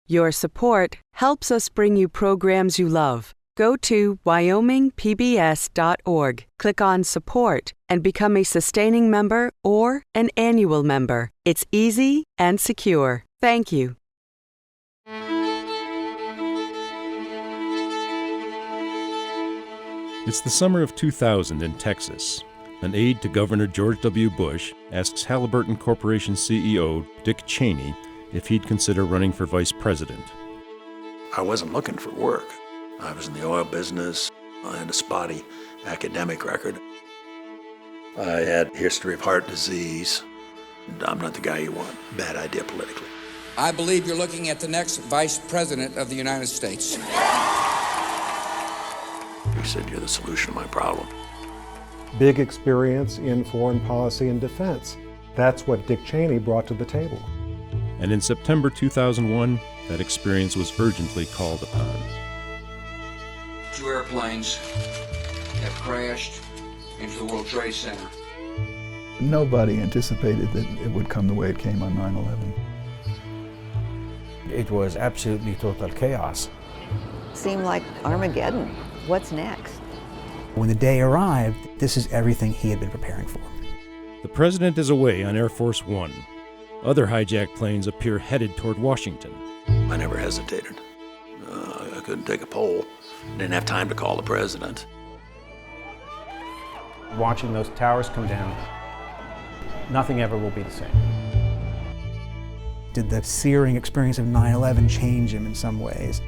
Your support helps us bring you programs you love. Go to wyomingpbs.org, click on Support, and become a sustaining member or an annual member. It's easy and secure. Thank you. It's the summer of 2000 in Texas. An aide to Governor George W. Bush asks Halliburton Corporation CEO Dick Cheney if he'd consider running for vice president. I wasn't looking for work. I was in the oil business. I had a spotty academic record. I had a history of heart disease. I'm not the guy you want. Bad idea politically. I believe you're looking at the next vice president of the United States. He said, you're the solution to my problem. Big experience in foreign policy and defense. That's what Dick Cheney brought to the table. And in September 2001, that experience was urgently called upon. 2 airplanes have crashed into the World Trade Center. Nobody anticipated that it would come the way it came on 9/11. It was absolutely total chaos. Seemed like Armageddon. What's next? When the day arrived, this is everything he had been preparing for. The president is away on Air Force One. Other hijacked planes appear headed toward Washington. I never hesitated. I couldn't take a poll. Didn't have time to call the president. Watching those towers come down, nothing ever will be the same. Did the searing experience of 9/11 change him in some ways?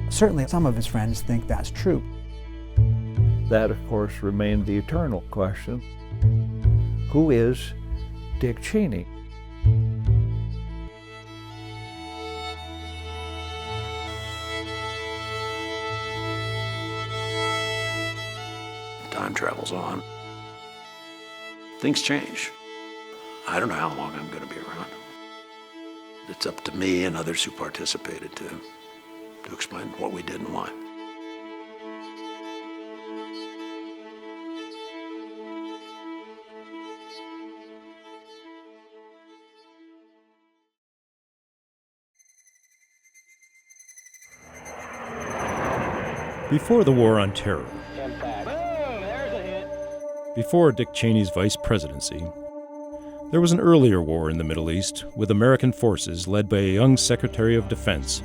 Certainly some of his friends think that's true. That, of course, remained the eternal question. Who is Dick Cheney? Time travels on. Things change. I don't know how long I'm going to be around. It's up to me and others who participated to explain what we did and why. Before the War on Terror, before Dick Cheney's vice presidency, there was an earlier war in the Middle East with American forces led by a young Secretary of Defense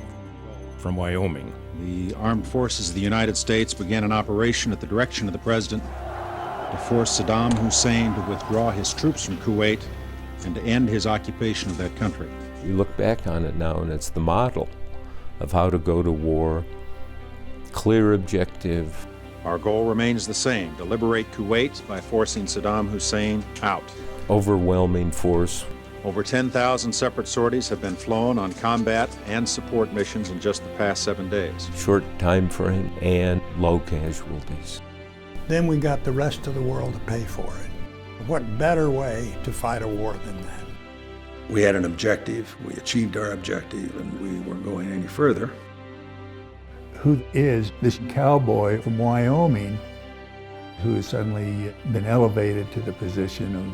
from Wyoming. The armed forces of the United States began an operation at the direction of the president to force Saddam Hussein to withdraw his troops from Kuwait and to end his occupation of that country. You look back on it now and it's the model of how to go to war, clear objective. Our goal remains the same, to liberate Kuwait by forcing Saddam Hussein out. Overwhelming force. Over 10,000 separate sorties have been flown on combat and support missions in just the past 7 days. Short time frame and low casualties. Then we got the rest of the world to pay for it. What better way to fight a war than that? We had an objective, we achieved our objective, and we weren't going any further. Who is this cowboy from Wyoming who has suddenly been elevated to the position of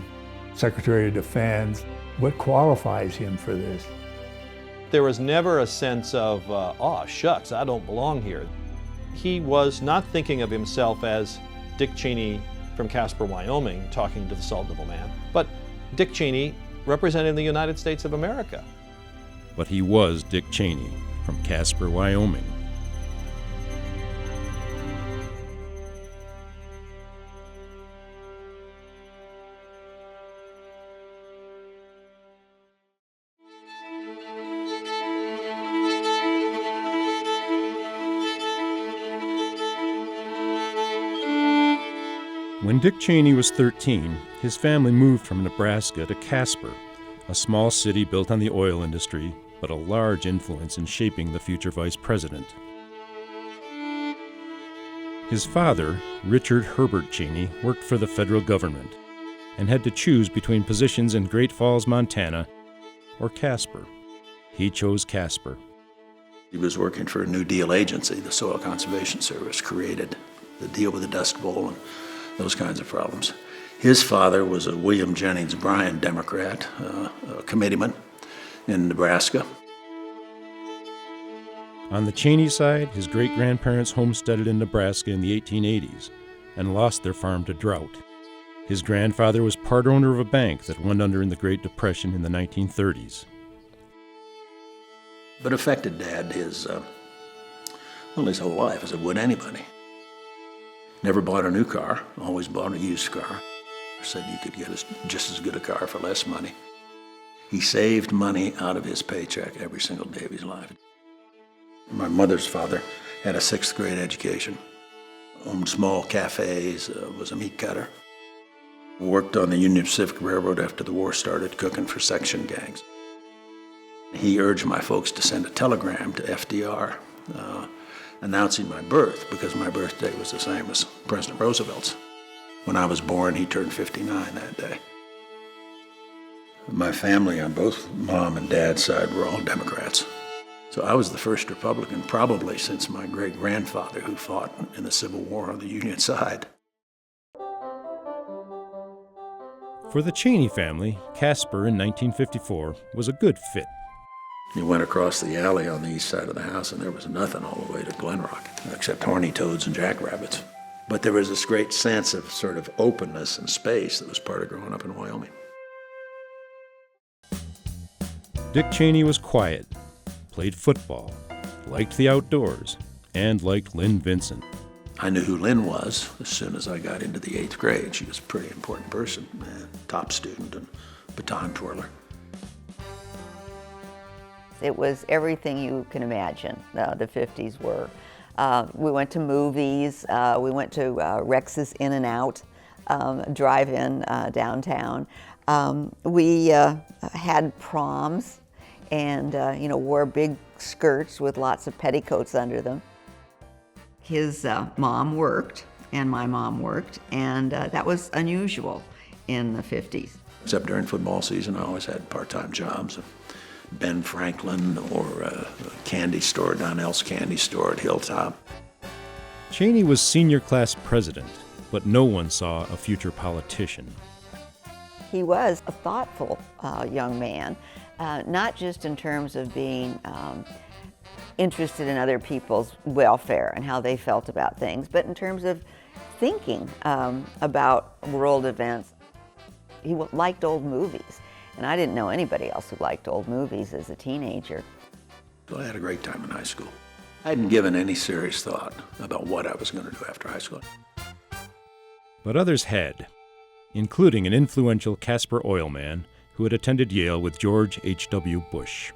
Secretary of Defense? What qualifies him for this? There was never a sense of, oh, shucks, I don't belong here. He was not thinking of himself as Dick Cheney from Casper, Wyoming, talking to the Salt Devil Man, but Dick Cheney representing the United States of America. But he was Dick Cheney from Casper, Wyoming. When Dick Cheney was 13, his family moved from Nebraska to Casper, a small city built on the oil industry, but a large influence in shaping the future vice president. His father, Richard Herbert Cheney, worked for the federal government and had to choose between positions in Great Falls, Montana, or Casper. He chose Casper. He was working for a New Deal agency, the Soil Conservation Service, created to deal with the Dust Bowl and those kinds of problems. His father was a William Jennings Bryan Democrat, a committeeman, in Nebraska. On the Cheney side, his great-grandparents homesteaded in Nebraska in the 1880s and lost their farm to drought. His grandfather was part owner of a bank that went under in the Great Depression in the 1930s. But affected Dad his whole life, as it would anybody. Never bought a new car, always bought a used car. Said you could get just as good a car for less money. He saved money out of his paycheck every single day of his life. My mother's father had a 6th grade education, owned small cafes, was a meat cutter. Worked on the Union Pacific Railroad after the war started, cooking for section gangs. He urged my folks to send a telegram to FDR announcing my birth, because my birthday was the same as President Roosevelt's. When I was born, he turned 59 that day. My family on both Mom and Dad's side were all Democrats. So I was the first Republican probably since my great-grandfather who fought in the Civil War on the Union side. For the Cheney family, Casper in 1954 was a good fit. You went across the alley on the east side of the house and there was nothing all the way to Glenrock, except horny toads and jackrabbits. But there was this great sense of sort of openness and space that was part of growing up in Wyoming. Dick Cheney was quiet, played football, liked the outdoors, and liked Lynn Vincent. I knew who Lynn was as soon as I got into the 8th grade. She was a pretty important person, top student and baton twirler. It was everything you can imagine, the 50s were. We went to movies, we went to Rex's In-N-Out, drive-in downtown. We had proms and wore big skirts with lots of petticoats under them. His mom worked, and my mom worked, and that was unusual in the 50s. Except during football season, I always had part-time jobs. Ben Franklin or a candy store, Donnell's Candy Store at Hilltop. Cheney was senior class president, but no one saw a future politician. He was a thoughtful young man, not just in terms of being interested in other people's welfare and how they felt about things, but in terms of thinking about world events. He liked old movies, and I didn't know anybody else who liked old movies as a teenager. I had a great time in high school. I hadn't given any serious thought about what I was going to do after high school. But others had, including an influential Casper oilman who had attended Yale with George H.W. Bush.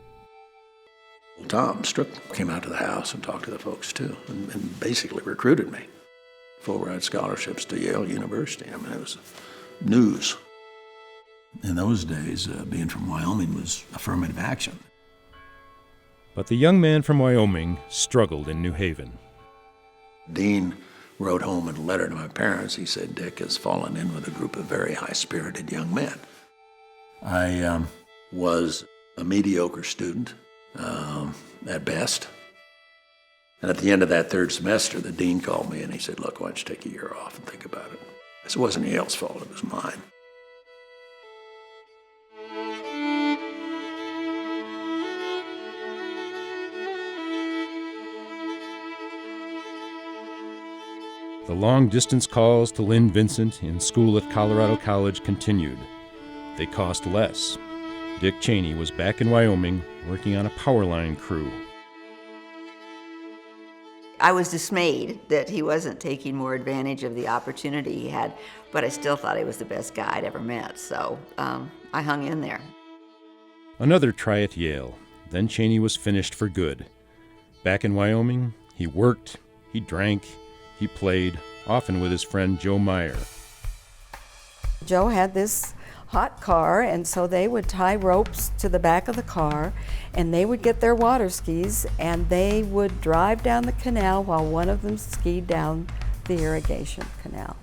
Tom Strook came out to the house and talked to the folks too, and basically recruited me. Full ride scholarships to Yale University. I mean, it was news. In those days, being from Wyoming was affirmative action. But the young man from Wyoming struggled in New Haven. Dean wrote home in a letter to my parents. He said, Dick has fallen in with a group of very high-spirited young men. I was a mediocre student at best. And at the end of that 3rd semester, the dean called me and he said, look, why don't you take a year off and think about it? This wasn't Yale's fault, it was mine. The long-distance calls to Lynn Vincent in school at Colorado College continued. They cost less. Dick Cheney was back in Wyoming working on a power line crew. I was dismayed that he wasn't taking more advantage of the opportunity he had, but I still thought he was the best guy I'd ever met, so I hung in there. Another try at Yale. Then Cheney was finished for good. Back in Wyoming, he worked, he drank, he played, often with his friend Joe MEYER. Joe had this hot car, and so they would tie ropes to the back of the car, and they would get their water skis, and they would drive down the canal while one of them skied down the irrigation canal.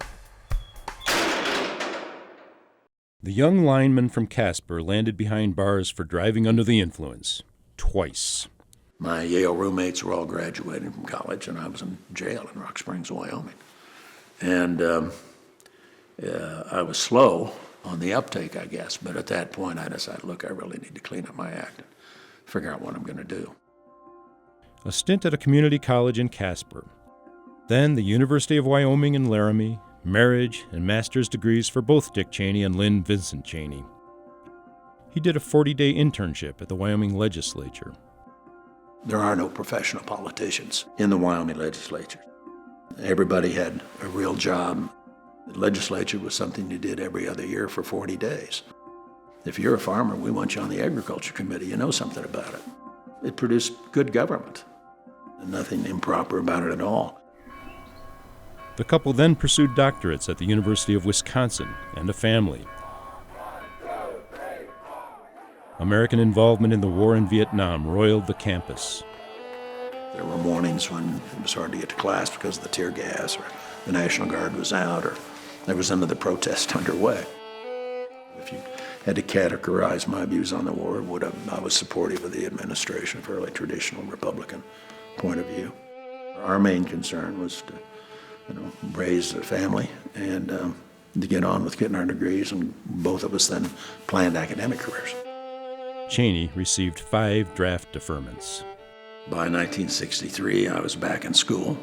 The young lineman from Casper landed behind bars for driving under the influence, twice. My Yale roommates were all graduating from college, and I was in jail in Rock Springs, Wyoming. And I was slow on the uptake, I guess, but at that point I decided, look, I really need to clean up my act. figure out what I'm going to do. A stint at a community college in Casper. Then the University of Wyoming in Laramie, marriage and master's degrees for both Dick Cheney and Lynn Vincent Cheney. He did a 40-day internship at the Wyoming legislature. There are no professional politicians in the Wyoming legislature. Everybody had a real job. The legislature was something you did every other year for 40 days. If you're a farmer, we want you on the agriculture committee. You know something about it. It produced good government. Nothing improper about it at all. The couple then pursued doctorates at the University of Wisconsin and a family. American involvement in the war in Vietnam roiled the campus. There were mornings when it was hard to get to class because of the tear gas, or the National Guard was out, or there was another protest underway. If you had to categorize my views on the war, I was supportive of the administration, a fairly traditional Republican point of view. Our main concern was to raise a family and to get on with getting our degrees, and both of us then planned academic careers. Cheney received 5 draft deferments. By 1963, I was back in school.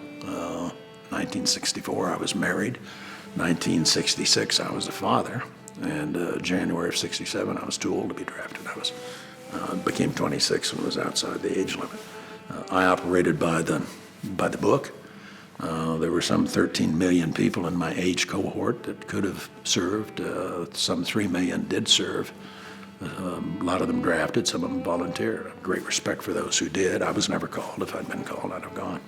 1964, I was married. 1966, I was a father. And January of 67, I was too old to be drafted. I became 26 and was outside the age limit. I operated by the book. There were some 13 million people in my age cohort that could have served. Some 3 million did serve. A lot of them drafted, some of them volunteered. Great respect for those who did. I was never called. If I'd been called, I'd have gone.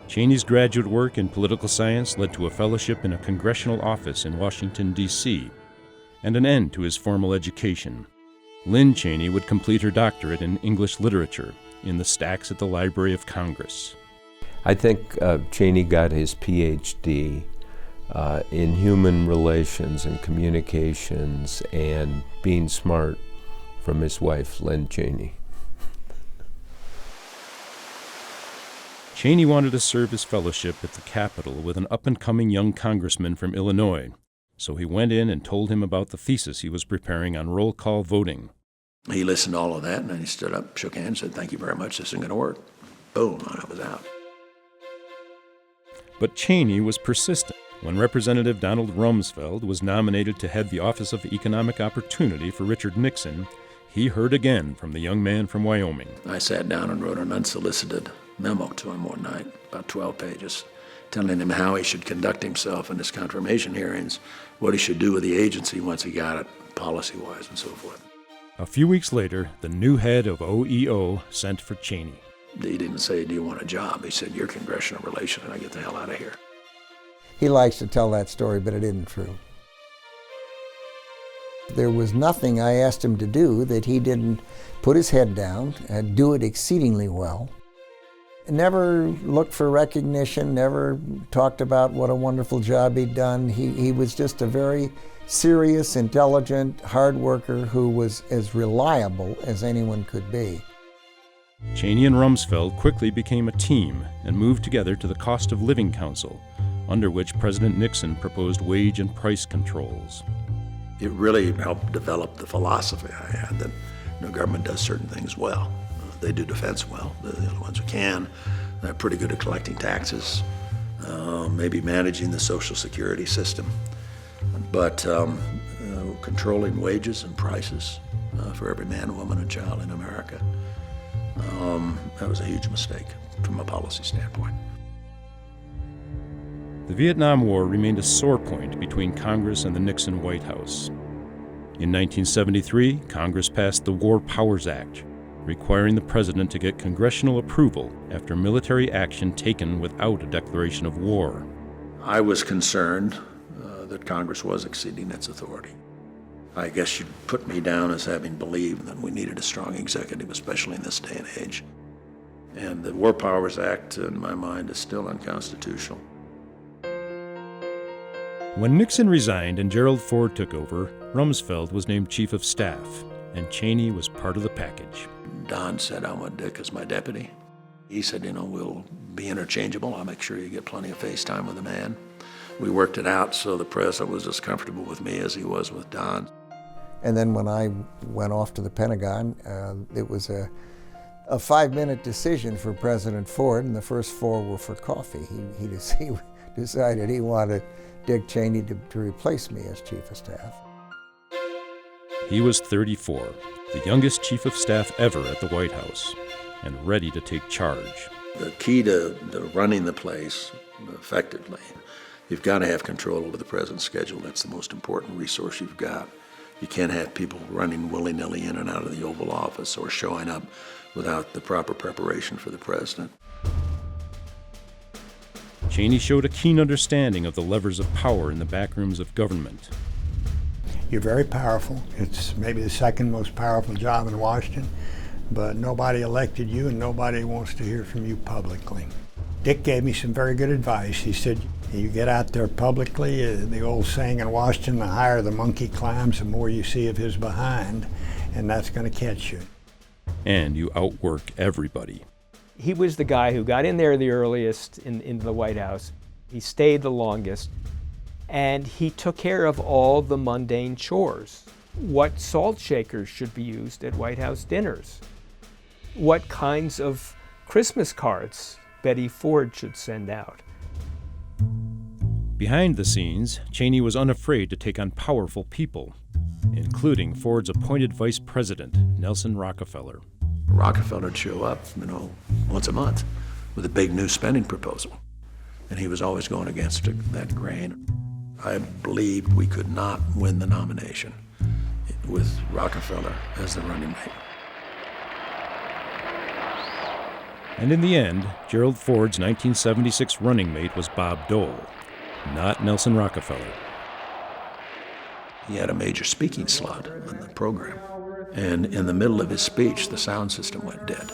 Cheney's graduate work in political science led to a fellowship in a congressional office in Washington, D.C., and an end to his formal education. Lynn Cheney would complete her doctorate in English literature in the stacks at the Library of Congress. I think Cheney got his PhD in human relations and communications and being smart from his wife, Lynn Cheney. Cheney wanted to serve his fellowship at the Capitol with an up-and-coming young congressman from Illinois, so he went in and told him about the thesis he was preparing on roll call voting. He listened to all of that, and then he stood up, shook hands, said, "Thank you very much, this isn't going to work." Boom, I was out. But Cheney was persistent. When Representative Donald Rumsfeld was nominated to head the Office of Economic Opportunity for Richard Nixon, he heard again from the young man from Wyoming. I sat down and wrote an unsolicited memo to him one night, about 12 pages, telling him how he should conduct himself in his confirmation hearings, what he should do with the agency once he got it, policy-wise and so forth. A few weeks later, the new head of OEO sent for Cheney. He didn't say, "Do you want a job?" He said, "You're congressional relation, and I get the hell out of here." He likes to tell that story, but it isn't true. There was nothing I asked him to do that he didn't put his head down and do it exceedingly well. Never looked for recognition, never talked about what a wonderful job he'd done. He was just a very serious, intelligent, hard worker who was as reliable as anyone could be. Cheney and Rumsfeld quickly became a team and moved together to the Cost of Living Council, under which President Nixon proposed wage and price controls. It really helped develop the philosophy I had that government does certain things well. They do defense well. They're the only ones who can. They're pretty good at collecting taxes, maybe managing the Social Security system. But controlling wages and prices for every man, woman, and child in America, that was a huge mistake from a policy standpoint. The Vietnam War remained a sore point between Congress and the Nixon White House. In 1973, Congress passed the War Powers Act, requiring the president to get congressional approval after military action taken without a declaration of war. I was concerned that Congress was exceeding its authority. I guess you'd put me down as having believed that we needed a strong executive, especially in this day and age. And the War Powers Act, in my mind, is still unconstitutional. When Nixon resigned and Gerald Ford took over, Rumsfeld was named Chief of Staff, and Cheney was part of the package. Don said, "I want Dick as my deputy." He said, "We'll be interchangeable. I'll make sure you get plenty of face time with the man. We worked it out so the president was as comfortable with me as he was with Don. And then when I went off to the Pentagon, it was a 5-minute decision for President Ford, and the first 4 were for coffee. He decided he wanted Dick Cheney to replace me as Chief of Staff. He was 34, the youngest Chief of Staff ever at the White House, and ready to take charge. The key to running the place effectively, you've got to have control over the president's schedule. That's the most important resource you've got. You can't have people running willy-nilly in and out of the Oval Office or showing up without the proper preparation for the president. Cheney showed a keen understanding of the levers of power in the backrooms of government. You're very powerful. It's maybe the second most powerful job in Washington, but nobody elected you and nobody wants to hear from you publicly. Dick gave me some very good advice. He said, you get out there publicly, the old saying in Washington, the higher the monkey climbs, the more you see of his behind, and that's going to catch you. And you outwork everybody. He was the guy who got in there the earliest into the White House. He stayed the longest, and he took care of all the mundane chores. What salt shakers should be used at White House dinners? What kinds of Christmas cards Betty Ford should send out? Behind the scenes, Cheney was unafraid to take on powerful people, including Ford's appointed vice president, Nelson Rockefeller. Rockefeller would show up, once a month with a big new spending proposal, and he was always going against that grain. I believed we could not win the nomination with Rockefeller as the running mate. And in the end, Gerald Ford's 1976 running mate was Bob Dole, not Nelson Rockefeller. He had a major speaking slot in the program, and in the middle of his speech, the sound system went dead.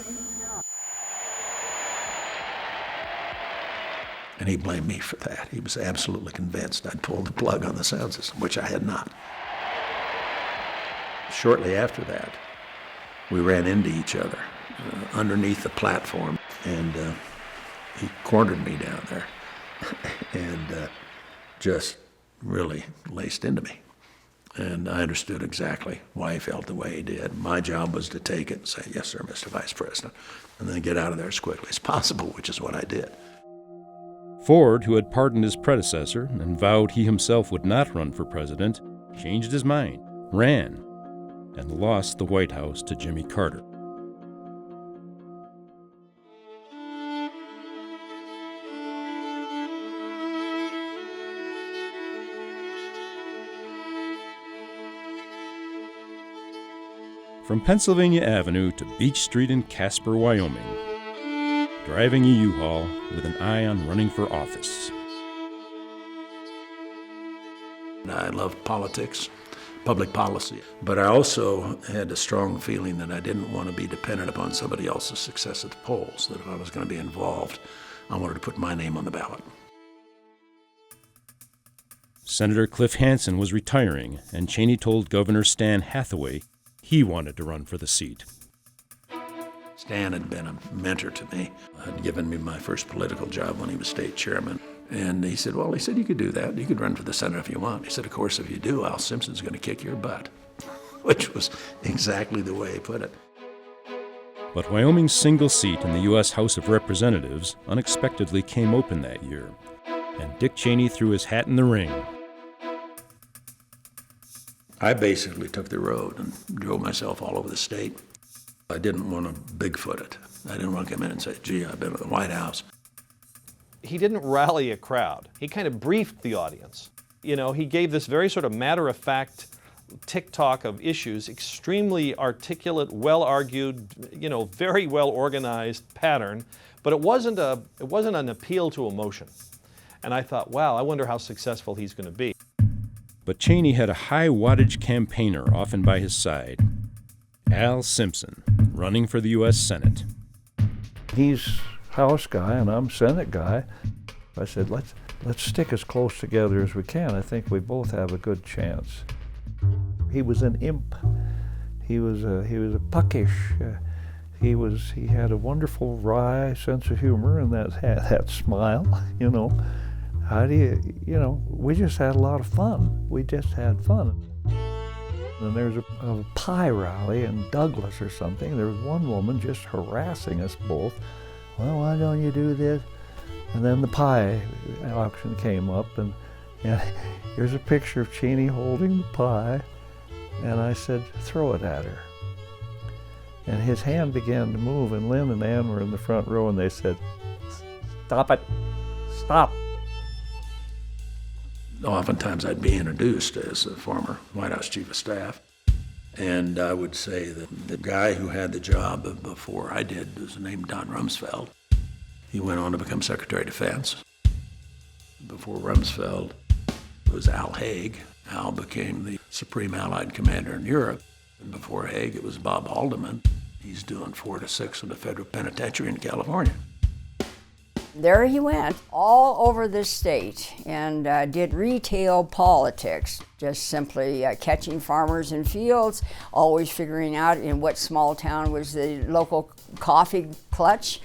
And he blamed me for that. He was absolutely convinced I'd pulled the plug on the sound system, which I had not. Shortly after that, we ran into each other underneath the platform, and he cornered me down there and just really laced into me. And I understood exactly why he felt the way he did. My job was to take it and say, yes, sir, Mr. Vice President, and then get out of there as quickly as possible, which is what I did. Ford, who had pardoned his predecessor and vowed he himself would not run for president, changed his mind, ran, and lost the White House to Jimmy Carter. From Pennsylvania Avenue to Beach Street in Casper, Wyoming, driving a U-Haul with an eye on running for office. I loved politics, public policy, but I also had a strong feeling that I didn't want to be dependent upon somebody else's success at the polls, that if I was going to be involved, I wanted to put my name on the ballot. Senator Cliff Hansen was retiring, and Cheney told Governor Stan Hathaway he wanted to run for the seat. Stan had been a mentor to me, had given me my first political job when he was state chairman. And he said, you could do that. You could run for the Senate if you want. He said, of course, if you do, Al Simpson's going to kick your butt, which was exactly the way he put it. But Wyoming's single seat in the U.S. House of Representatives unexpectedly came open that year, and Dick Cheney threw his hat in the ring. I basically took the road and drove myself all over the state. I didn't want to Bigfoot it. I didn't want to come in and say, gee, I've been to the White House. He didn't rally a crowd. He kind of briefed the audience. He gave this very sort of matter-of-fact tick-tock of issues, extremely articulate, well-argued, very well-organized pattern, but it wasn't an appeal to emotion. And I thought, wow, I wonder how successful he's going to be. But Cheney had a high-wattage campaigner often by his side, Al Simpson, running for the U.S. Senate. He's House guy and I'm Senate guy. I said, let's stick as close together as we can. I think we both have a good chance. He was an imp. He was a puckish, He had a wonderful wry sense of humor and that smile, you know. We just had a lot of fun. We just had fun. And there's a pie rally in Douglas or something. There was one woman just harassing us both. Well, why don't you do this? And then the pie auction came up, and here's a picture of Cheney holding the pie. And I said, throw it at her. And his hand began to move, and Lynn and Ann were in the front row, and they said, stop it, stop. Oftentimes I'd be introduced as a former White House Chief of Staff, and I would say that the guy who had the job before I did was named Don Rumsfeld. He went on to become Secretary of Defense. Before Rumsfeld was Al Haig. Al became the Supreme Allied Commander in Europe. And before Haig, it was Bob Haldeman. He's doing 4 to 6 in the federal penitentiary in California. There he went all over the state and did retail politics, just simply catching farmers in fields, always figuring out in what small town was the local coffee clutch.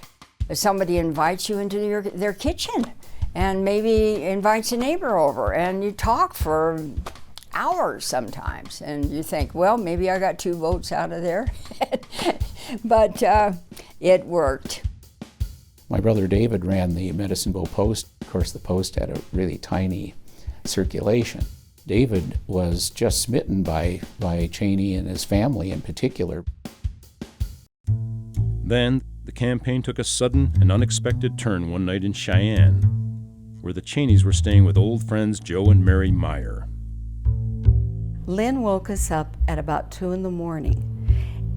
If somebody invites you into their kitchen and maybe invites a neighbor over, and you talk for hours sometimes, and you think, well, maybe I got 2 votes out of there. But it worked. My brother David ran the Medicine Bow Post. Of course, the Post had a really tiny circulation. David was just smitten by Cheney and his family in particular. Then, the campaign took a sudden and unexpected turn one night in Cheyenne, where the Cheneys were staying with old friends Joe and Mary MEYER. Lynn woke us up at about 2 in the morning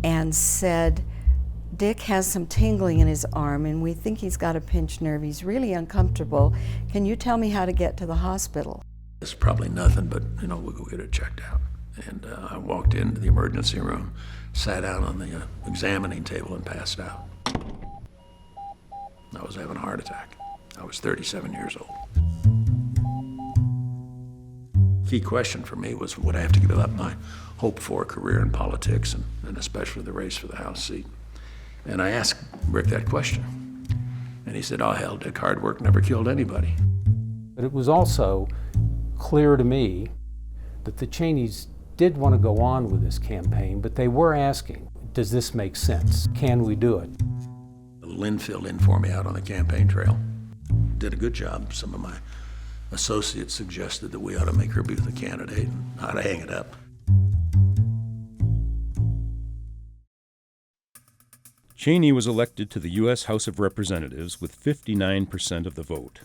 and said, Dick has some tingling in his arm and we think he's got a pinched nerve. He's really uncomfortable. Can you tell me how to get to the hospital? It's probably nothing, but we'll go get it checked out. And I walked into the emergency room, sat down on the examining table and passed out. I was having a heart attack. I was 37 years old. Key question for me was, would I have to give up my hoped-for career in politics and especially the race for the House seat? And I asked Rick that question. And he said, oh, hell, Dick, hard work never killed anybody. But it was also clear to me that the Cheneys did want to go on with this campaign, but they were asking, does this make sense? Can we do it? Lynn filled in for me out on the campaign trail. Did a good job. Some of my associates suggested that we ought to make her be the candidate and how to hang it up. Cheney was elected to the U.S. House of Representatives with 59% of the vote.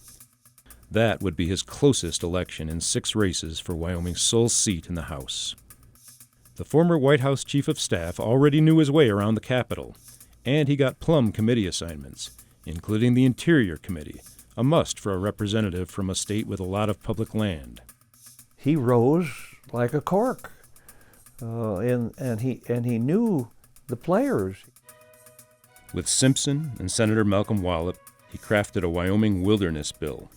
That would be his closest election in 6 races for Wyoming's sole seat in the House. The former White House Chief of Staff already knew his way around the Capitol, and he got plum committee assignments, including the Interior Committee, a must for a representative from a state with a lot of public land. He rose like a cork, and he knew the players. With Simpson and Senator Malcolm Wallop, he crafted a Wyoming wilderness bill.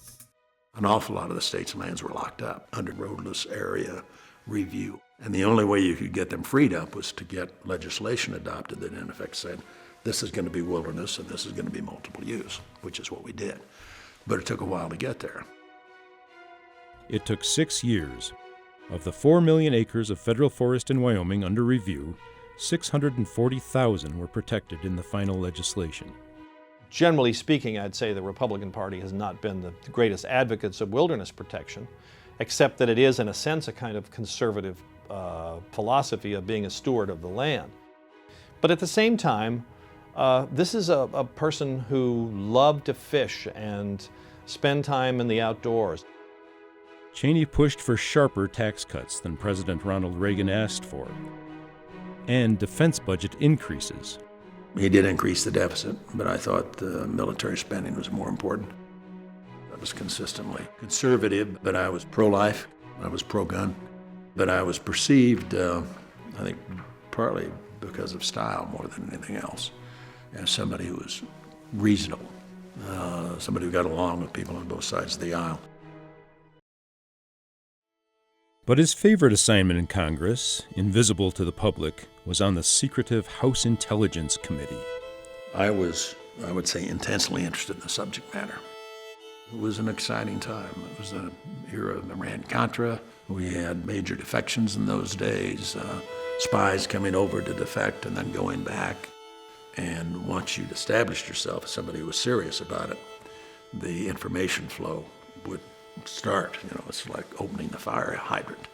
An awful lot of the state's lands were locked up under roadless area review. And the only way you could get them freed up was to get legislation adopted that in effect said, this is going to be wilderness and this is going to be multiple use, which is what we did. But it took a while to get there. It took 6 years. Of the 4 million acres of federal forest in Wyoming under review, 640,000 were protected in the final legislation. Generally speaking, I'd say the Republican Party has not been the greatest advocates of wilderness protection, except that it is, in a sense, a kind of conservative philosophy of being a steward of the land. But at the same time, this is a person who loved to fish and spend time in the outdoors. Cheney pushed for sharper tax cuts than President Ronald Reagan asked for, and defense budget increases. He did increase the deficit, but I thought the military spending was more important. I was consistently conservative, but I was pro-life, I was pro-gun. But I was perceived, I think partly because of style more than anything else, as somebody who was reasonable, somebody who got along with people on both sides of the aisle. But his favorite assignment in Congress, invisible to the public, was on the secretive House Intelligence Committee. I was, I would say, intensely interested in the subject matter. It was an exciting time. It was an era of Iran-Contra. We had major defections in those days, spies coming over to defect and then going back. And once you'd established yourself as somebody who was serious about it, the information flow would start. You know, it's like opening the fire hydrant.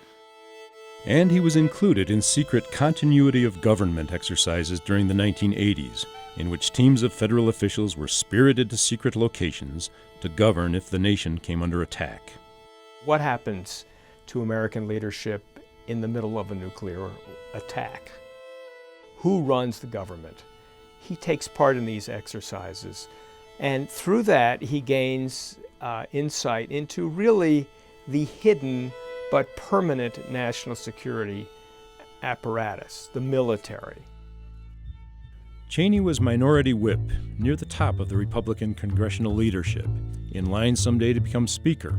And he was included in secret continuity of government exercises during the 1980s, in which teams of federal officials were spirited to secret locations to govern if the nation came under attack. What happens to American leadership in the middle of a nuclear attack? Who runs the government? He takes part in these exercises, and through that he gains insight into really the hidden but permanent national security apparatus, the military. Cheney was minority whip, near the top of the Republican congressional leadership, in line someday to become Speaker.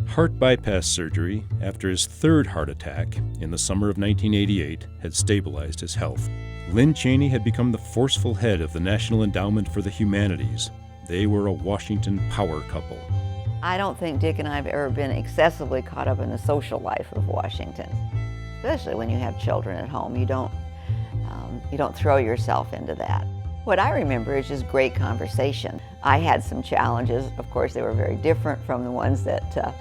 Heart bypass surgery, after his third heart attack in the summer of 1988, had stabilized his health. Lynn Cheney had become the forceful head of the National Endowment for the Humanities. They were a Washington power couple. I don't think Dick and I have ever been excessively caught up in the social life of Washington. Especially when you have children at home, you don't throw yourself into that. What I remember is just great conversation. I had some challenges. Of course, they were very different from the ones that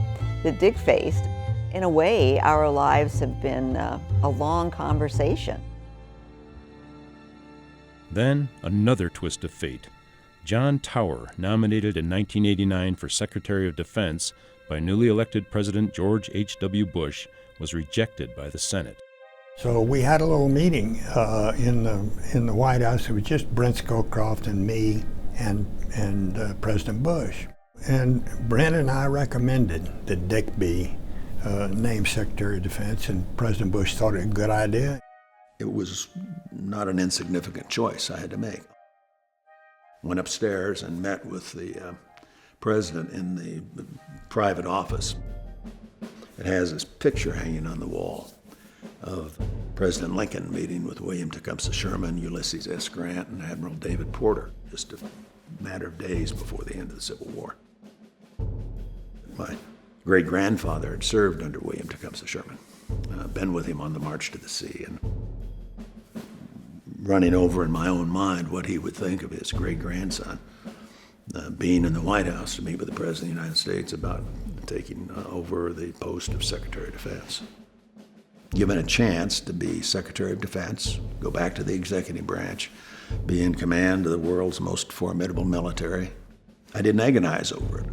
Dick faced. In a way, our lives have been a long conversation. Then, another twist of fate. John Tower, nominated in 1989 for Secretary of Defense by newly elected President George H.W. Bush, was rejected by the Senate. So we had a little meeting in the White House. It was just Brent Scowcroft and me and President Bush. And Brent and I recommended that Dick be named Secretary of Defense, and President Bush thought it a good idea. It was not an insignificant choice I had to make. Went upstairs and met with the president in the private office. It has this picture hanging on the wall of President Lincoln meeting with William Tecumseh Sherman, Ulysses S. Grant, and Admiral David Porter, just a matter of days before the end of the Civil War. My great-grandfather had served under William Tecumseh Sherman, been with him on the March to the Sea, and running over in my own mind what he would think of his great-grandson being in the White House to meet with the President of the United States about taking over the post of Secretary of Defense. Given a chance to be Secretary of Defense, go back to the executive branch, be in command of the world's most formidable military, I didn't agonize over it.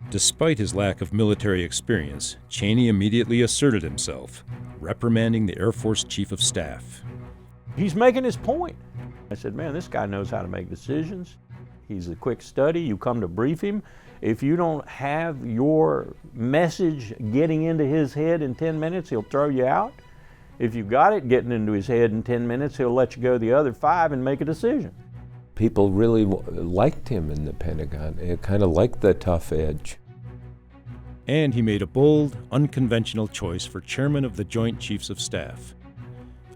Despite his lack of military experience, Cheney immediately asserted himself, reprimanding the Air Force Chief of Staff. He's making his point. I said, man, this guy knows how to make decisions. He's a quick study. You come to brief him. If you don't have your message getting into his head in 10 minutes, he'll throw you out. If you got it getting into his head in 10 minutes, he'll let you go the other 5 and make a decision. People really liked him in the Pentagon. They kind of liked the tough edge. And he made a bold, unconventional choice for chairman of the Joint Chiefs of Staff,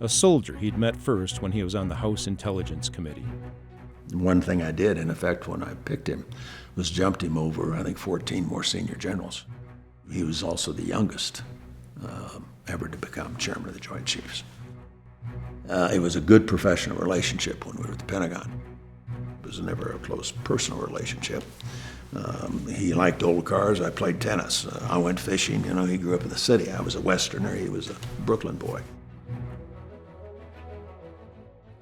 a soldier he'd met first when he was on the House Intelligence Committee. One thing I did, in effect, when I picked him, was jumped him over, I think, 14 more senior generals. He was also the youngest ever to become chairman of the Joint Chiefs. It was a good professional relationship when we were at the Pentagon. It was never a close personal relationship. He liked old cars, I played tennis. I went fishing, you know, he grew up in the city. I was a Westerner, he was a Brooklyn boy.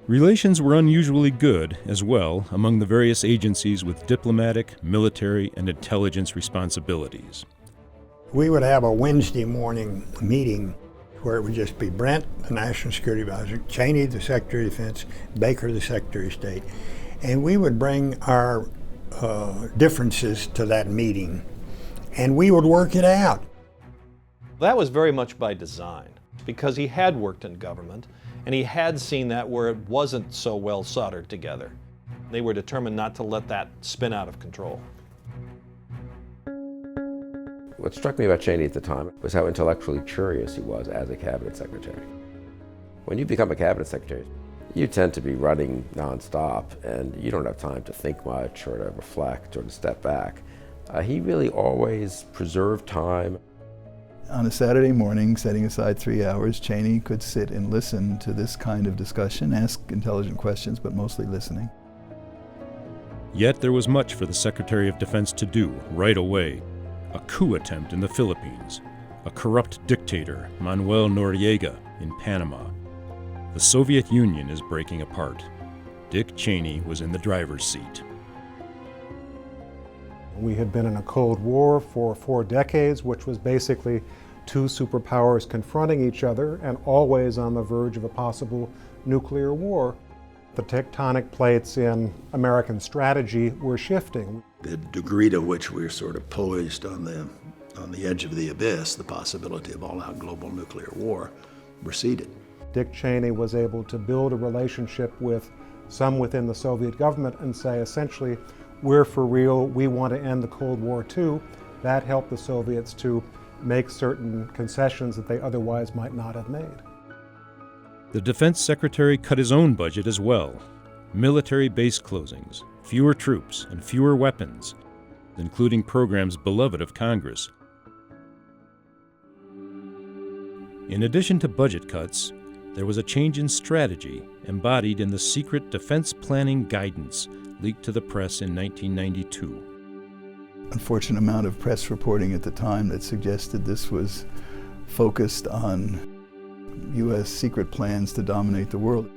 Relations were unusually good, as well, among the various agencies with diplomatic, military, and intelligence responsibilities. We would have a Wednesday morning meeting where it would just be Brent, the National Security Advisor, Cheney, the Secretary of Defense, Baker, the Secretary of State, and we would bring our differences to that meeting, and we would work it out. That was very much by design, because he had worked in government, and he had seen that where it wasn't so well soldered together. They were determined not to let that spin out of control. What struck me about Cheney at the time was how intellectually curious he was as a cabinet secretary. When you become a cabinet secretary, you tend to be running nonstop, and you don't have time to think much or to reflect or to step back. He really always preserved time. On a Saturday morning, setting aside 3 hours, Cheney could sit and listen to this kind of discussion, ask intelligent questions, but mostly listening. Yet there was much for the Secretary of Defense to do right away. A coup attempt in the Philippines, a corrupt dictator, Manuel Noriega, in Panama. The Soviet Union is breaking apart. Dick Cheney was in the driver's seat. We had been in a Cold War for 4 decades, which was basically two superpowers confronting each other and always on the verge of a possible nuclear war. The tectonic plates in American strategy were shifting. The degree to which we were sort of poised on the edge of the abyss, the possibility of all-out global nuclear war, receded. Dick Cheney was able to build a relationship with some within the Soviet government and say, essentially, we're for real, we want to end the Cold War too. That helped the Soviets to make certain concessions that they otherwise might not have made. The defense secretary cut his own budget as well. Military base closings, fewer troops, and fewer weapons, including programs beloved of Congress. In addition to budget cuts, there was a change in strategy embodied in the secret defense planning guidance leaked to the press in 1992. Unfortunate amount of press reporting at the time that suggested this was focused on U.S. secret plans to dominate the world.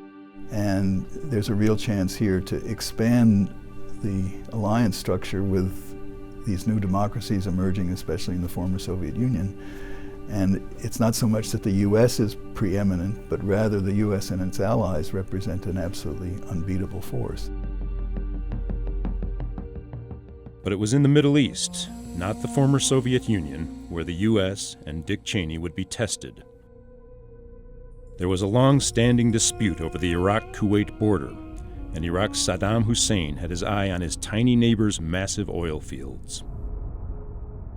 And there's a real chance here to expand the alliance structure with these new democracies emerging, especially in the former Soviet Union. And it's not so much that the U.S. is preeminent, but rather the U.S. and its allies represent an absolutely unbeatable force. But it was in the Middle East, not the former Soviet Union, where the U.S. and Dick Cheney would be tested. There was a long-standing dispute over the Iraq-Kuwait border, and Iraq's Saddam Hussein had his eye on his tiny neighbor's massive oil fields.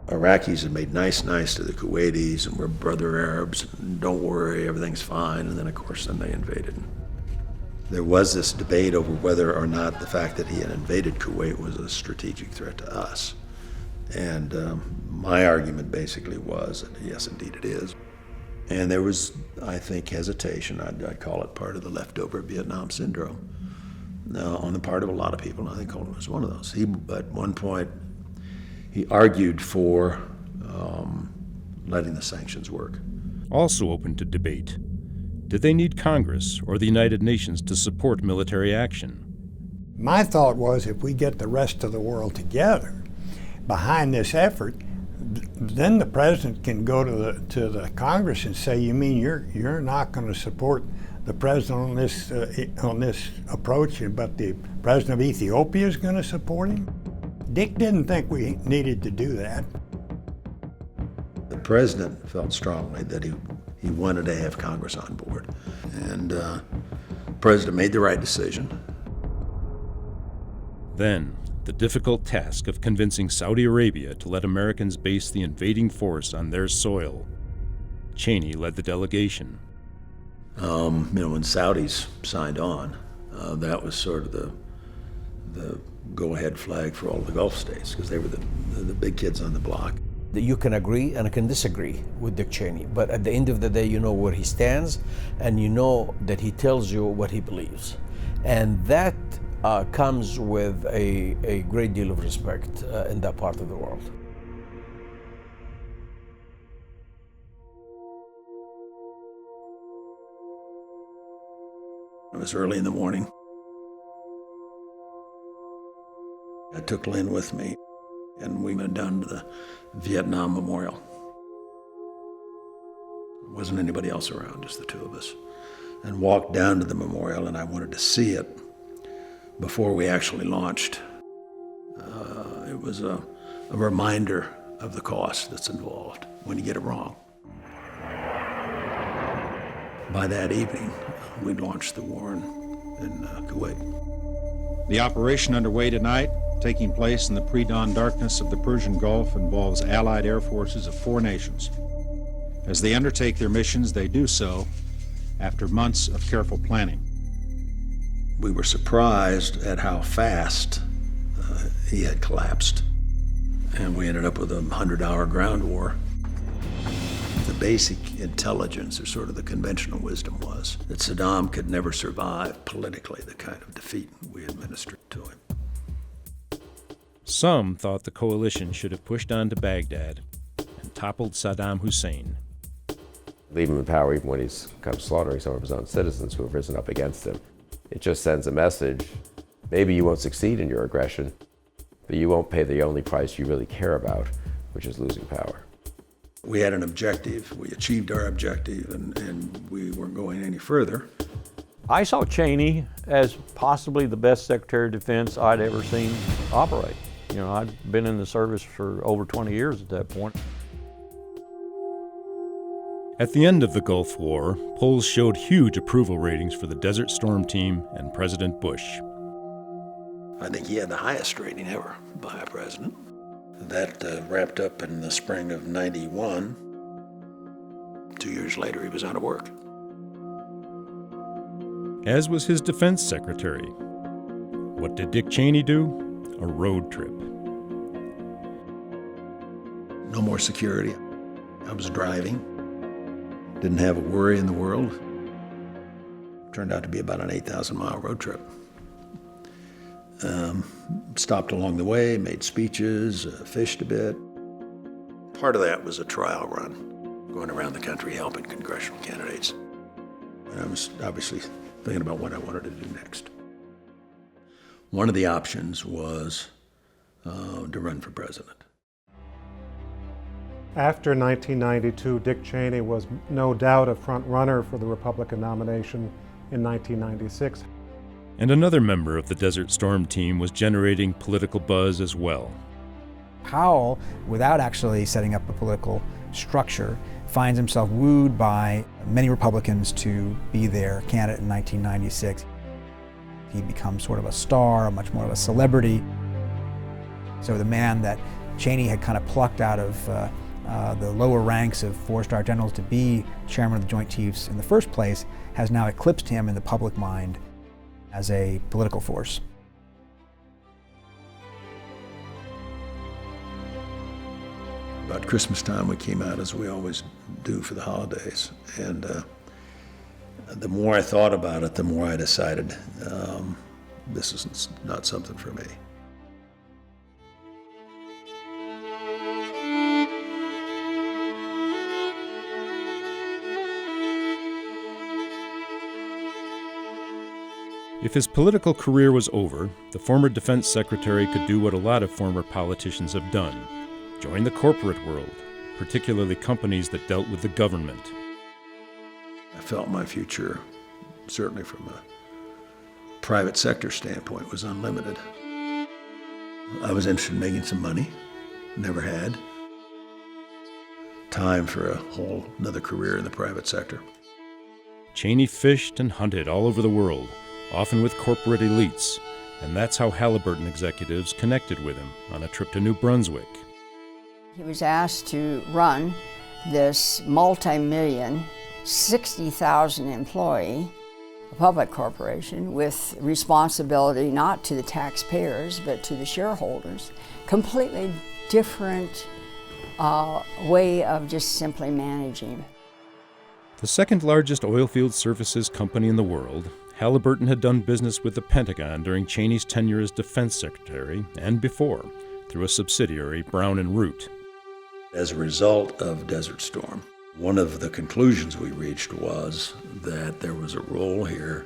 Iraqis had made nice to the Kuwaitis, and we're brother Arabs, and don't worry, everything's fine, and then of course then they invaded. There was this debate over whether or not the fact that he had invaded Kuwait was a strategic threat to us. And my argument basically was that yes, indeed it is. And there was, I think, hesitation. I'd call it part of the leftover Vietnam syndrome on the part of a lot of people. And I think Coleman was one of those. He, at one point, he argued for letting the sanctions work. Also open to debate. Did they need Congress or the United Nations to support military action? My thought was if we get the rest of the world together behind this effort, then the president can go to the Congress and say, "You mean you're not going to support the president on this approach, but the president of Ethiopia is going to support him?" Dick didn't think we needed to do that. The president felt strongly that he wanted to have Congress on board, and the president made the right decision. Then, the difficult task of convincing Saudi Arabia to let Americans base the invading force on their soil. Cheney led the delegation. When Saudis signed on, that was sort of the go-ahead flag for all the Gulf states, because they were the big kids on the block. You can agree and can disagree with Dick Cheney, but at the end of the day, you know where he stands, and you know that he tells you what he believes. And that comes with a great deal of respect in that part of the world. It was early in the morning. I took Lynn with me, and we went down to the Vietnam Memorial. There wasn't anybody else around, just the two of us, and walked down to the memorial, and I wanted to see it before we actually launched. It was a reminder of the cost that's involved when you get it wrong. By that evening, we'd launched the war in Kuwait. The operation underway tonight taking place in the pre-dawn darkness of the Persian Gulf involves Allied air forces of 4 nations. As they undertake their missions, they do so after months of careful planning. We were surprised at how fast he had collapsed, and we ended up with a 100-hour ground war. The basic intelligence, or sort of the conventional wisdom, was that Saddam could never survive politically the kind of defeat we administered to him. Some thought the coalition should have pushed on to Baghdad and toppled Saddam Hussein. Leave him in power even when he's kind of slaughtering some of his own citizens who have risen up against him. It just sends a message. Maybe you won't succeed in your aggression, but you won't pay the only price you really care about, which is losing power. We had an objective. We achieved our objective, and we weren't going any further. I saw Cheney as possibly the best Secretary of Defense I'd ever seen operate. You know, I'd been in the service for over 20 years at that point. At the end of the Gulf War, polls showed huge approval ratings for the Desert Storm team and President Bush. I think he had the highest rating ever by a president. That wrapped up in the spring of '91. 2 years later, he was out of work. As was his defense secretary. What did Dick Cheney do? A road trip. No more security. I was driving. Didn't have a worry in the world. Turned out to be about an 8,000-mile road trip. Stopped along the way, made speeches, fished a bit. Part of that was a trial run, going around the country helping congressional candidates. And I was obviously thinking about what I wanted to do next. One of the options was to run for president. After 1992, Dick Cheney was no doubt a front runner for the Republican nomination in 1996. And another member of the Desert Storm team was generating political buzz as well. Powell, without actually setting up a political structure, finds himself wooed by many Republicans to be their candidate in 1996. He becomes sort of a star, much more of a celebrity. So the man that Cheney had kind of plucked out of the lower ranks of 4-star generals to be chairman of the Joint Chiefs in the first place has now eclipsed him in the public mind as a political force. About Christmas time, we came out as we always do for the holidays. And the more I thought about it, the more I decided this is not something for me. If his political career was over, the former defense secretary could do what a lot of former politicians have done: join the corporate world, particularly companies that dealt with the government. I felt my future, certainly from a private sector standpoint, was unlimited. I was interested in making some money, never had. Time for a whole another career in the private sector. Cheney fished and hunted all over the world, often with corporate elites, and that's how Halliburton executives connected with him on a trip to New Brunswick. He was asked to run this multi-million, 60,000 employee public corporation with responsibility not to the taxpayers but to the shareholders. Completely different way of just simply managing. The second largest oilfield services company in the world, Halliburton had done business with the Pentagon during Cheney's tenure as defense secretary and before, through a subsidiary, Brown and Root. As a result of Desert Storm, one of the conclusions we reached was that there was a role here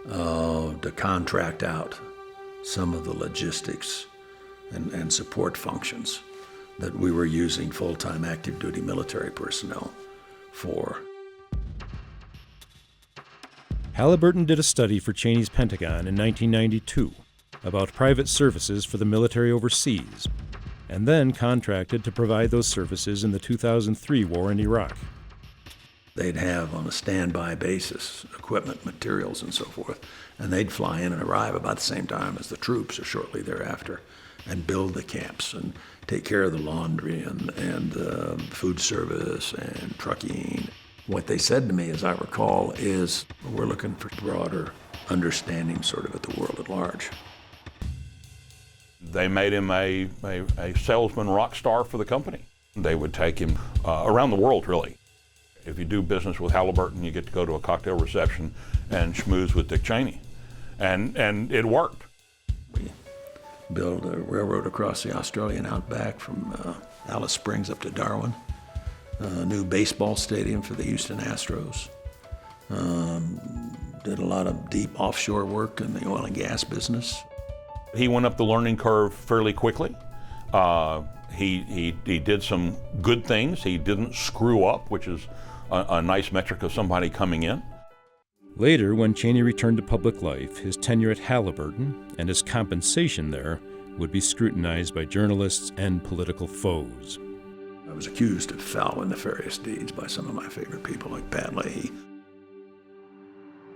to contract out some of the logistics and support functions that we were using full-time active duty military personnel for. Halliburton did a study for Cheney's Pentagon in 1992 about private services for the military overseas, and then contracted to provide those services in the 2003 war in Iraq. they'd have on a standby basis equipment, materials, and so forth, and they'd fly in and arrive about the same time as the troops or shortly thereafter and build the camps and take care of the laundry and food service and trucking. What they said to me, as I recall, is we're looking for broader understanding sort of at the world at large. They made him a salesman rock star for the company. They would take him around the world, really. If you do business with Halliburton, you get to go to a cocktail reception and schmooze with Dick Cheney. And it worked. We built a railroad across the Australian outback from Alice Springs up to Darwin. A new baseball stadium for the Houston Astros. Did a lot of deep offshore work in the oil and gas business. He went up the learning curve fairly quickly. He did some good things. He didn't screw up, which is a nice metric of somebody coming in. Later, when Cheney returned to public life, his tenure at Halliburton and his compensation there would be scrutinized by journalists and political foes. I was accused of foul and nefarious deeds by some of my favorite people like Pat Leahy.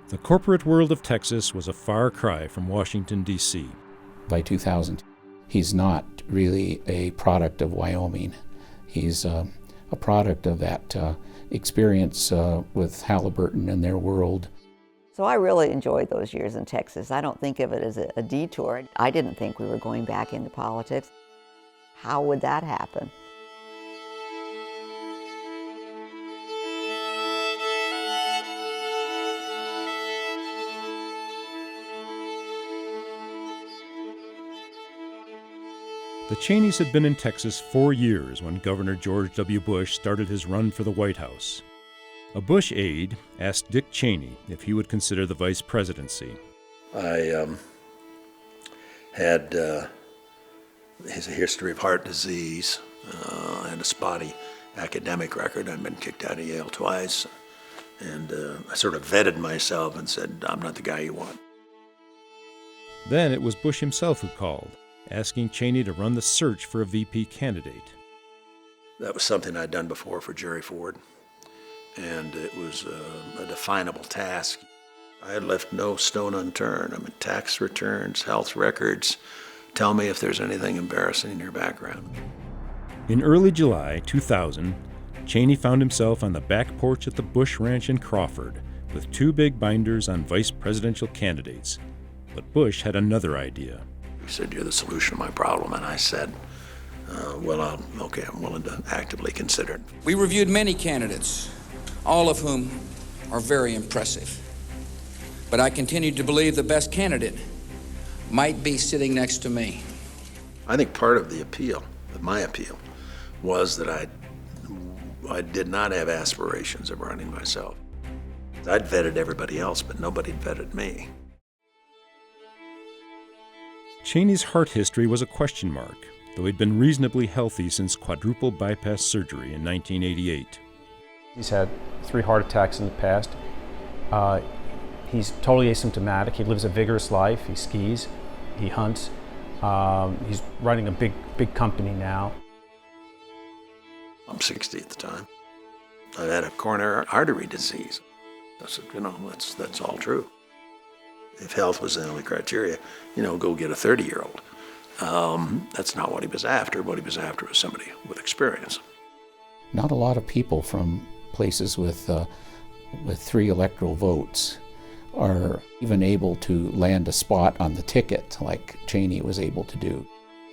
The corporate world of Texas was a far cry from Washington, D.C. By 2000, he's not really a product of Wyoming. He's a product of that experience with Halliburton and their world. So I really enjoyed those years in Texas. I don't think of it as a detour. I didn't think we were going back into politics. How would that happen? The Cheneys had been in Texas 4 years when Governor George W. Bush started his run for the White House. A Bush aide asked Dick Cheney if he would consider the vice presidency. I had a history of heart disease and a spotty academic record. I'd been kicked out of Yale twice, and I sort of vetted myself and said, I'm not the guy you want. Then it was Bush himself who called, asking Cheney to run the search for a VP candidate. That was something I'd done before for Jerry Ford, and it was a definable task. I had left no stone unturned. I mean, tax returns, health records. Tell me if there's anything embarrassing in your background. In early July 2000, Cheney found himself on the back porch at the Bush Ranch in Crawford with 2 big binders on vice presidential candidates. But Bush had another idea. He said, you're the solution to my problem. And I said, I'm willing to actively consider it. We reviewed many candidates, all of whom are very impressive. But I continued to believe the best candidate might be sitting next to me. I think part of the appeal, my appeal, was that I did not have aspirations of running myself. I'd vetted everybody else, but nobody vetted me. Cheney's heart history was a question mark, though he'd been reasonably healthy since quadruple bypass surgery in 1988. He's had 3 heart attacks in the past. He's totally asymptomatic. He lives a vigorous life. He skis, he hunts. He's running a big company now. I'm 60 at the time. I had a coronary artery disease. I said, that's all true. If health was the only criteria, go get a 30-year-old. That's not what he was after. What he was after was somebody with experience. Not a lot of people from places with 3 electoral votes are even able to land a spot on the ticket like Cheney was able to do.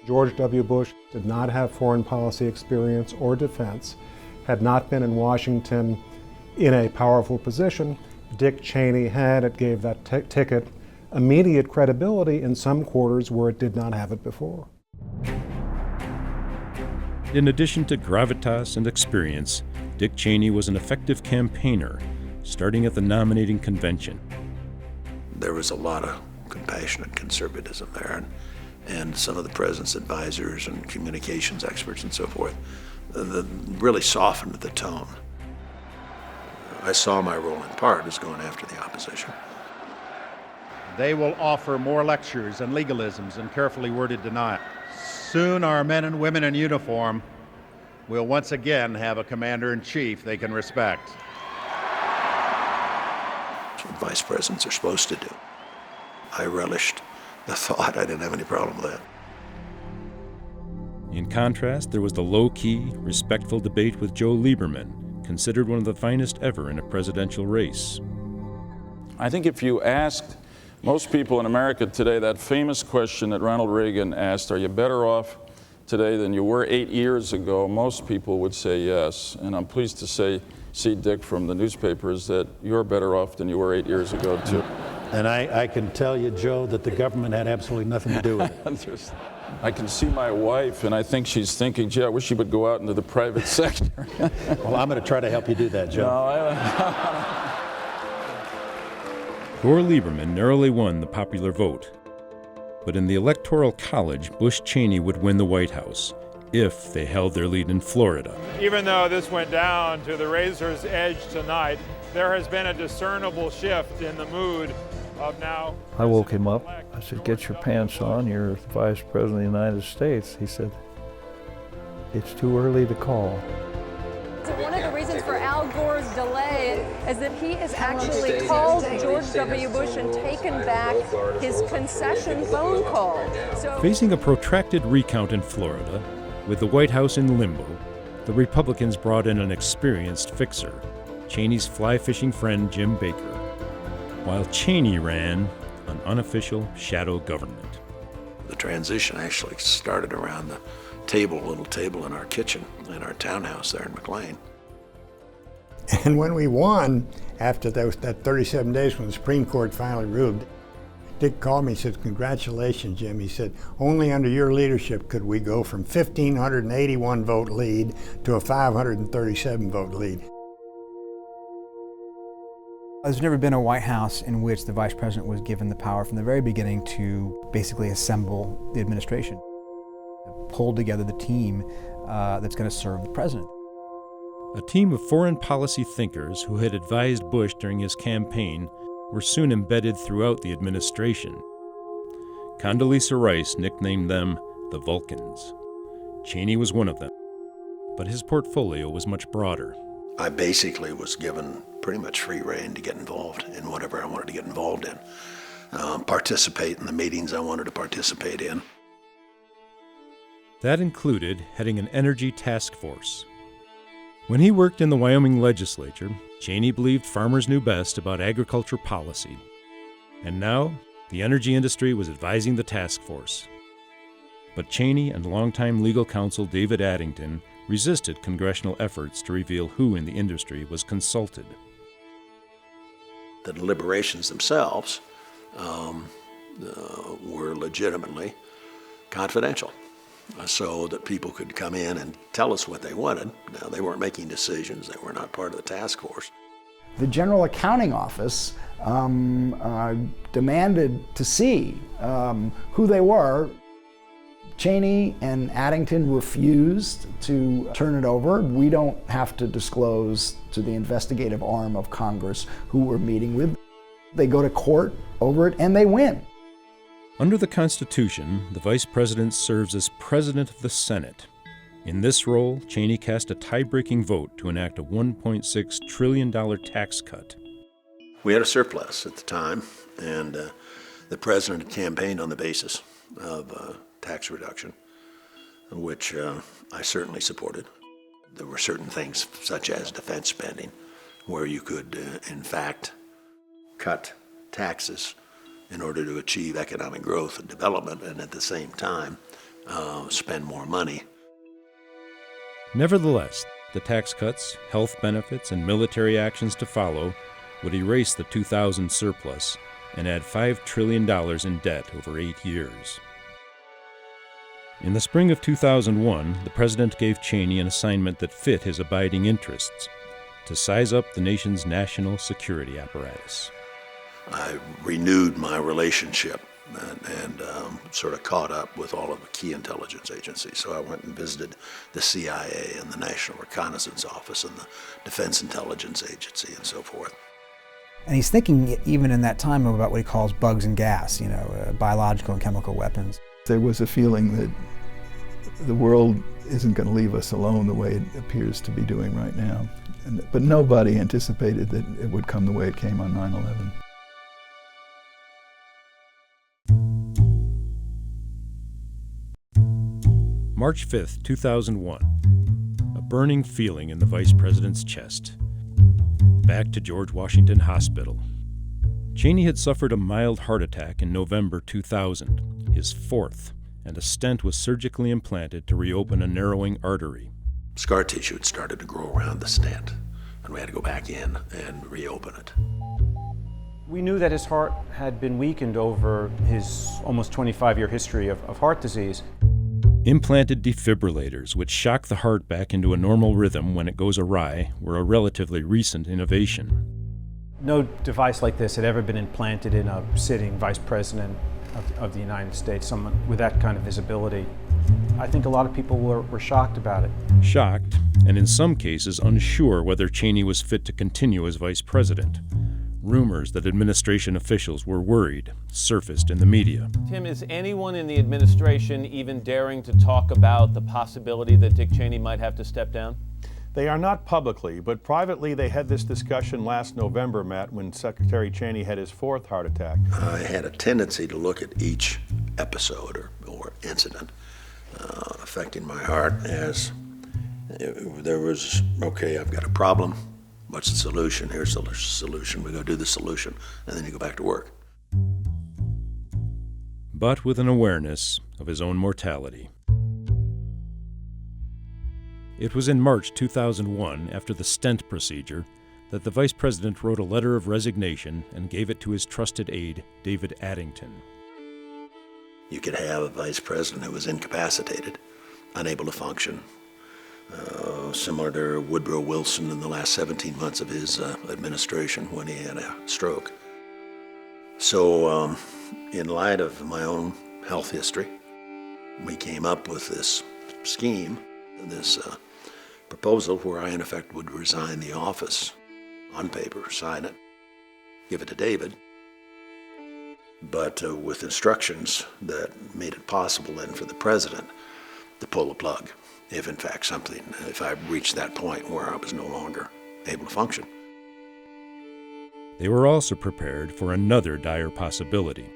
George W. Bush did not have foreign policy experience or defense, had not been in Washington in a powerful position. Dick Cheney had. It gave that ticket immediate credibility in some quarters where it did not have it before. In addition to gravitas and experience, Dick Cheney was an effective campaigner, starting at the nominating convention. There was a lot of compassionate conservatism there, and some of the president's advisors and communications experts and so forth really softened the tone. I saw my role in part as going after the opposition. They will offer more lectures and legalisms and carefully worded denial. Soon our men and women in uniform will once again have a commander-in-chief they can respect. vice presidents are supposed to do. I relished the thought. I didn't have any problem with that. In contrast, there was the low-key, respectful debate with Joe Lieberman, considered one of the finest ever in a presidential race. I think if you asked most people in America today that famous question that Ronald Reagan asked, are you better off today than you were 8 years ago, most people would say yes. And I'm pleased to see, Dick, from the newspapers that you're better off than you were 8 years ago, too. And I can tell you, Joe, that the government had absolutely nothing to do with it. I can see my wife, and I think she's thinking, gee, I wish she would go out into the private sector. Well, I'm going to try to help you do that, Joe. Gore Lieberman narrowly won the popular vote. But in the Electoral College, Bush-Cheney would win the White House if they held their lead in Florida. Even though this went down to the razor's edge tonight, there has been a discernible shift in the mood of now. I woke him up. I said, get your pants on, you're the Vice President of the United States. He said, it's too early to call. One of the reasons for Al Gore's delay is that he has actually called George W. Bush and taken back his concession phone call. Facing a protracted recount in Florida, with the White House in limbo, the Republicans brought in an experienced fixer, Cheney's fly-fishing friend Jim Baker, while Cheney ran an unofficial shadow government. The transition actually started around the table, little table in our kitchen, in our townhouse there in McLean. And when we won, after that 37 days when the Supreme Court finally ruled, Dick called me and said, congratulations, Jim. He said, only under your leadership could we go from 1,581 vote lead to a 537 vote lead. There's never been a White House in which the Vice President was given the power from the very beginning to basically assemble the administration, pull together the team that's going to serve the President. A team of foreign policy thinkers who had advised Bush during his campaign were soon embedded throughout the administration. Condoleezza Rice nicknamed them the Vulcans. Cheney was one of them, but his portfolio was much broader. I basically was given pretty much free rein to get involved in whatever I wanted to get involved in, participate in the meetings I wanted to participate in. That included heading an energy task force. When he worked in the Wyoming legislature, Cheney believed farmers knew best about agriculture policy. And now, the energy industry was advising the task force. But Cheney and longtime legal counsel David Addington resisted congressional efforts to reveal who in the industry was consulted. The deliberations themselves were legitimately confidential, so that people could come in and tell us what they wanted. Now, they weren't making decisions. They were not part of the task force. The General Accounting Office demanded to see who they were. Cheney and Addington refused to turn it over. We don't have to disclose to the investigative arm of Congress who we're meeting with. They go to court over it and they win. Under the Constitution, the Vice President serves as President of the Senate. In this role, Cheney cast a tie-breaking vote to enact a $1.6 trillion tax cut. We had a surplus at the time, and the President had campaigned on the basis of tax reduction, which I certainly supported. There were certain things, such as defense spending, where you could, in fact, cut taxes in order to achieve economic growth and development, and at the same time, spend more money. Nevertheless, the tax cuts, health benefits, and military actions to follow would erase the 2000 surplus and add $5 trillion in debt over 8 years. In the spring of 2001, the President gave Cheney an assignment that fit his abiding interests: to size up the nation's national security apparatus. I renewed my relationship and sort of caught up with all of the key intelligence agencies. So I went and visited the CIA and the National Reconnaissance Office and the Defense Intelligence Agency and so forth. And he's thinking even in that time about what he calls bugs and gas, biological and chemical weapons. There was a feeling that the world isn't going to leave us alone the way it appears to be doing right now. But nobody anticipated that it would come the way it came on 9/11. March 5th, 2001. A burning feeling in the Vice President's chest. Back to George Washington Hospital. Cheney had suffered a mild heart attack in November 2000, his fourth, and a stent was surgically implanted to reopen a narrowing artery. Scar tissue had started to grow around the stent, and we had to go back in and reopen it. We knew that his heart had been weakened over his almost 25-year history of heart disease. Implanted defibrillators, which shock the heart back into a normal rhythm when it goes awry, were a relatively recent innovation. No device like this had ever been implanted in a sitting vice president of the United States, someone with that kind of visibility. I think a lot of people were shocked about it. Shocked, and in some cases unsure whether Cheney was fit to continue as vice president. Rumors that administration officials were worried surfaced in the media. Tim, is anyone in the administration even daring to talk about the possibility that Dick Cheney might have to step down? They are not publicly, but privately they had this discussion last November, Matt, when Secretary Cheney had his fourth heart attack. I had a tendency to look at each episode or incident affecting my heart as there was, okay, I've got a problem. What's the solution? Here's the solution. We go do the solution, and then you go back to work. But with an awareness of his own mortality. It was in March 2001, after the stent procedure, that the Vice President wrote a letter of resignation and gave it to his trusted aide, David Addington. You could have a Vice President who was incapacitated, unable to function, similar to Woodrow Wilson in the last 17 months of his administration when he had a stroke. So, in light of my own health history, we came up with this scheme, this proposal where I, in effect, would resign the office on paper, sign it, give it to David, but with instructions that made it possible then for the president to pull the plug if, in fact, if I reached that point where I was no longer able to function. They were also prepared for another dire possibility.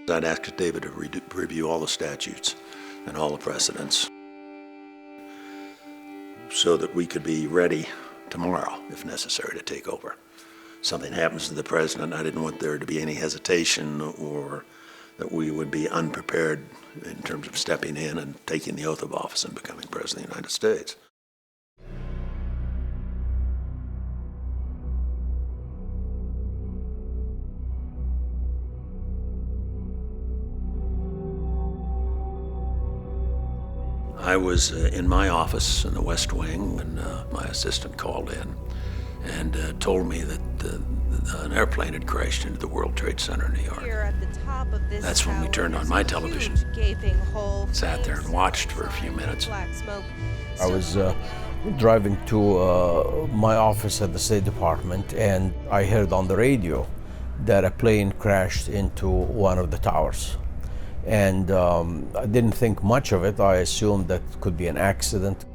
I'd asked David to review all the statutes and all the precedents so that we could be ready tomorrow, if necessary, to take over. Something happens to the president, I didn't want there to be any hesitation or that we would be unprepared in terms of stepping in and taking the oath of office and becoming President of the United States. I was in my office in the West Wing when my assistant called in and told me that an airplane had crashed into the World Trade Center in New York. Here at the top of this That's when we turned on my television, sat there and watched for a few minutes. I was driving to my office at the State Department, and I heard on the radio that a plane crashed into one of the towers. And I didn't think much of it. I assumed that could be an accident.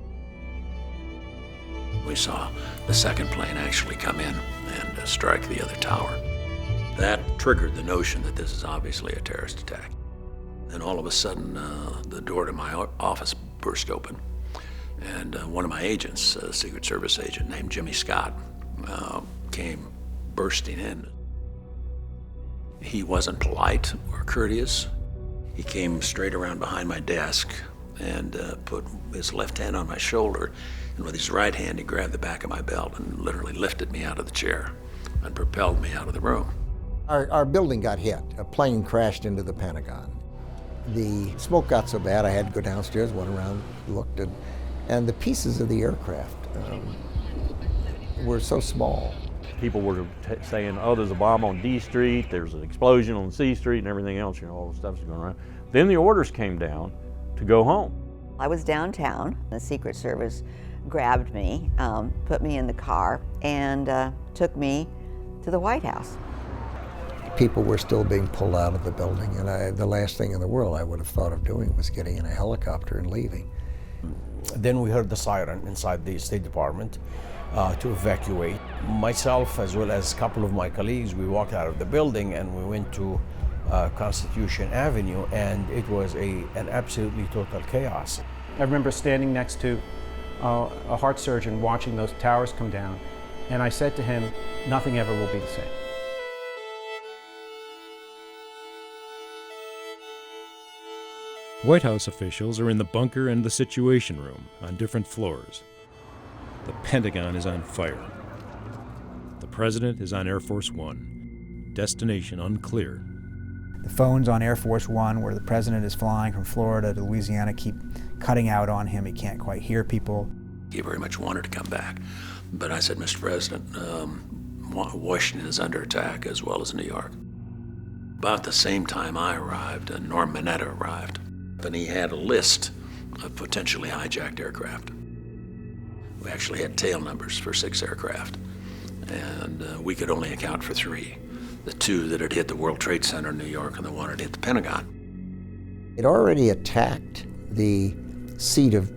We saw the second plane actually come in and strike the other tower. That triggered the notion that this is obviously a terrorist attack. Then all of a sudden, the door to my office burst open, and one of my agents, a Secret Service agent named Jimmy Scott, came bursting in. He wasn't polite or courteous. He came straight around behind my desk and put his left hand on my shoulder, and with his right hand he grabbed the back of my belt and literally lifted me out of the chair and propelled me out of the room. Our building got hit. A plane crashed into the Pentagon. The smoke got so bad I had to go downstairs, went around, looked, and the pieces of the aircraft were so small. People were saying, oh, there's a bomb on D Street, there's an explosion on C Street, and everything else, all the stuff's going around. Then the orders came down to go home. I was downtown. The Secret Service grabbed me, put me in the car, and took me to the White House. People were still being pulled out of the building, and the last thing in the world I would have thought of doing was getting in a helicopter and leaving. Then we heard the siren inside the State Department to evacuate. Myself, as well as a couple of my colleagues, we walked out of the building and we went to Constitution Avenue, and it was an absolutely total chaos. I remember standing next to a heart surgeon watching those towers come down, and I said to him, nothing ever will be the same. White House officials are in the bunker and the Situation Room on different floors. The Pentagon is on fire. The President is on Air Force One. Destination unclear. The phones on Air Force One, where the President is flying from Florida to Louisiana, keep cutting out on him. He can't quite hear people. He very much wanted to come back. But I said, Mr. President, Washington is under attack as well as New York. About the same time I arrived, Norm Mineta arrived. And he had a list of potentially hijacked aircraft. We actually had tail numbers for 6 aircraft, and we could only account for 3. The 2 that had hit the World Trade Center in New York and the 1 that hit the Pentagon. It already attacked the seat of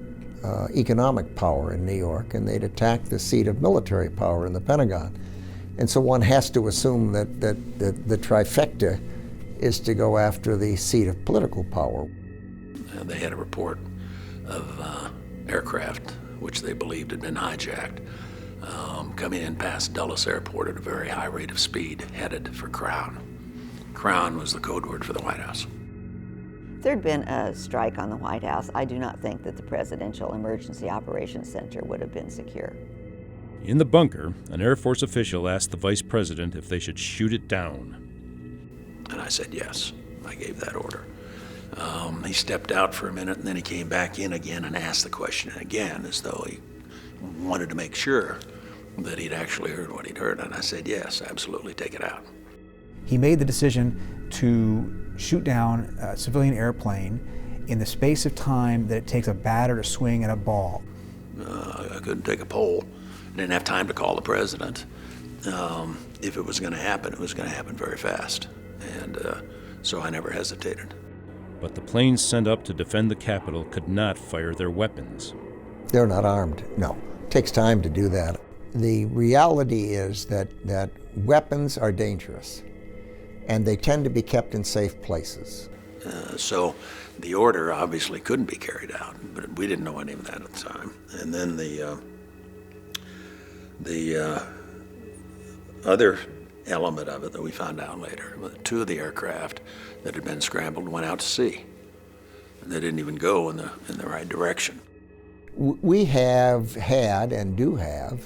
economic power in New York, and they'd attacked the seat of military power in the Pentagon. And so one has to assume that the trifecta is to go after the seat of political power. They had a report of aircraft, which they believed had been hijacked, coming in past Dulles Airport at a very high rate of speed, headed for Crown. Crown was the code word for the White House. If there'd been a strike on the White House, I do not think that the Presidential Emergency Operations Center would have been secure. In the bunker, an Air Force official asked the Vice President if they should shoot it down. And I said yes. I gave that order. He stepped out for a minute, and then he came back in again and asked the question again, as though he wanted to make sure that he'd actually heard what he'd heard. And I said, yes, absolutely, take it out. He made the decision to shoot down a civilian airplane in the space of time that it takes a batter to swing at a ball. I couldn't take a poll. I didn't have time to call the president. If it was going to happen, it was going to happen very fast. And so I never hesitated. But the planes sent up to defend the Capitol could not fire their weapons. They're not armed, no. It takes time to do that. The reality is that weapons are dangerous, and they tend to be kept in safe places. So the order obviously couldn't be carried out, but we didn't know any of that at the time. And then the other element of it that we found out later, 2 of the aircraft that had been scrambled went out to sea. And they didn't even go in the right direction. We have had and do have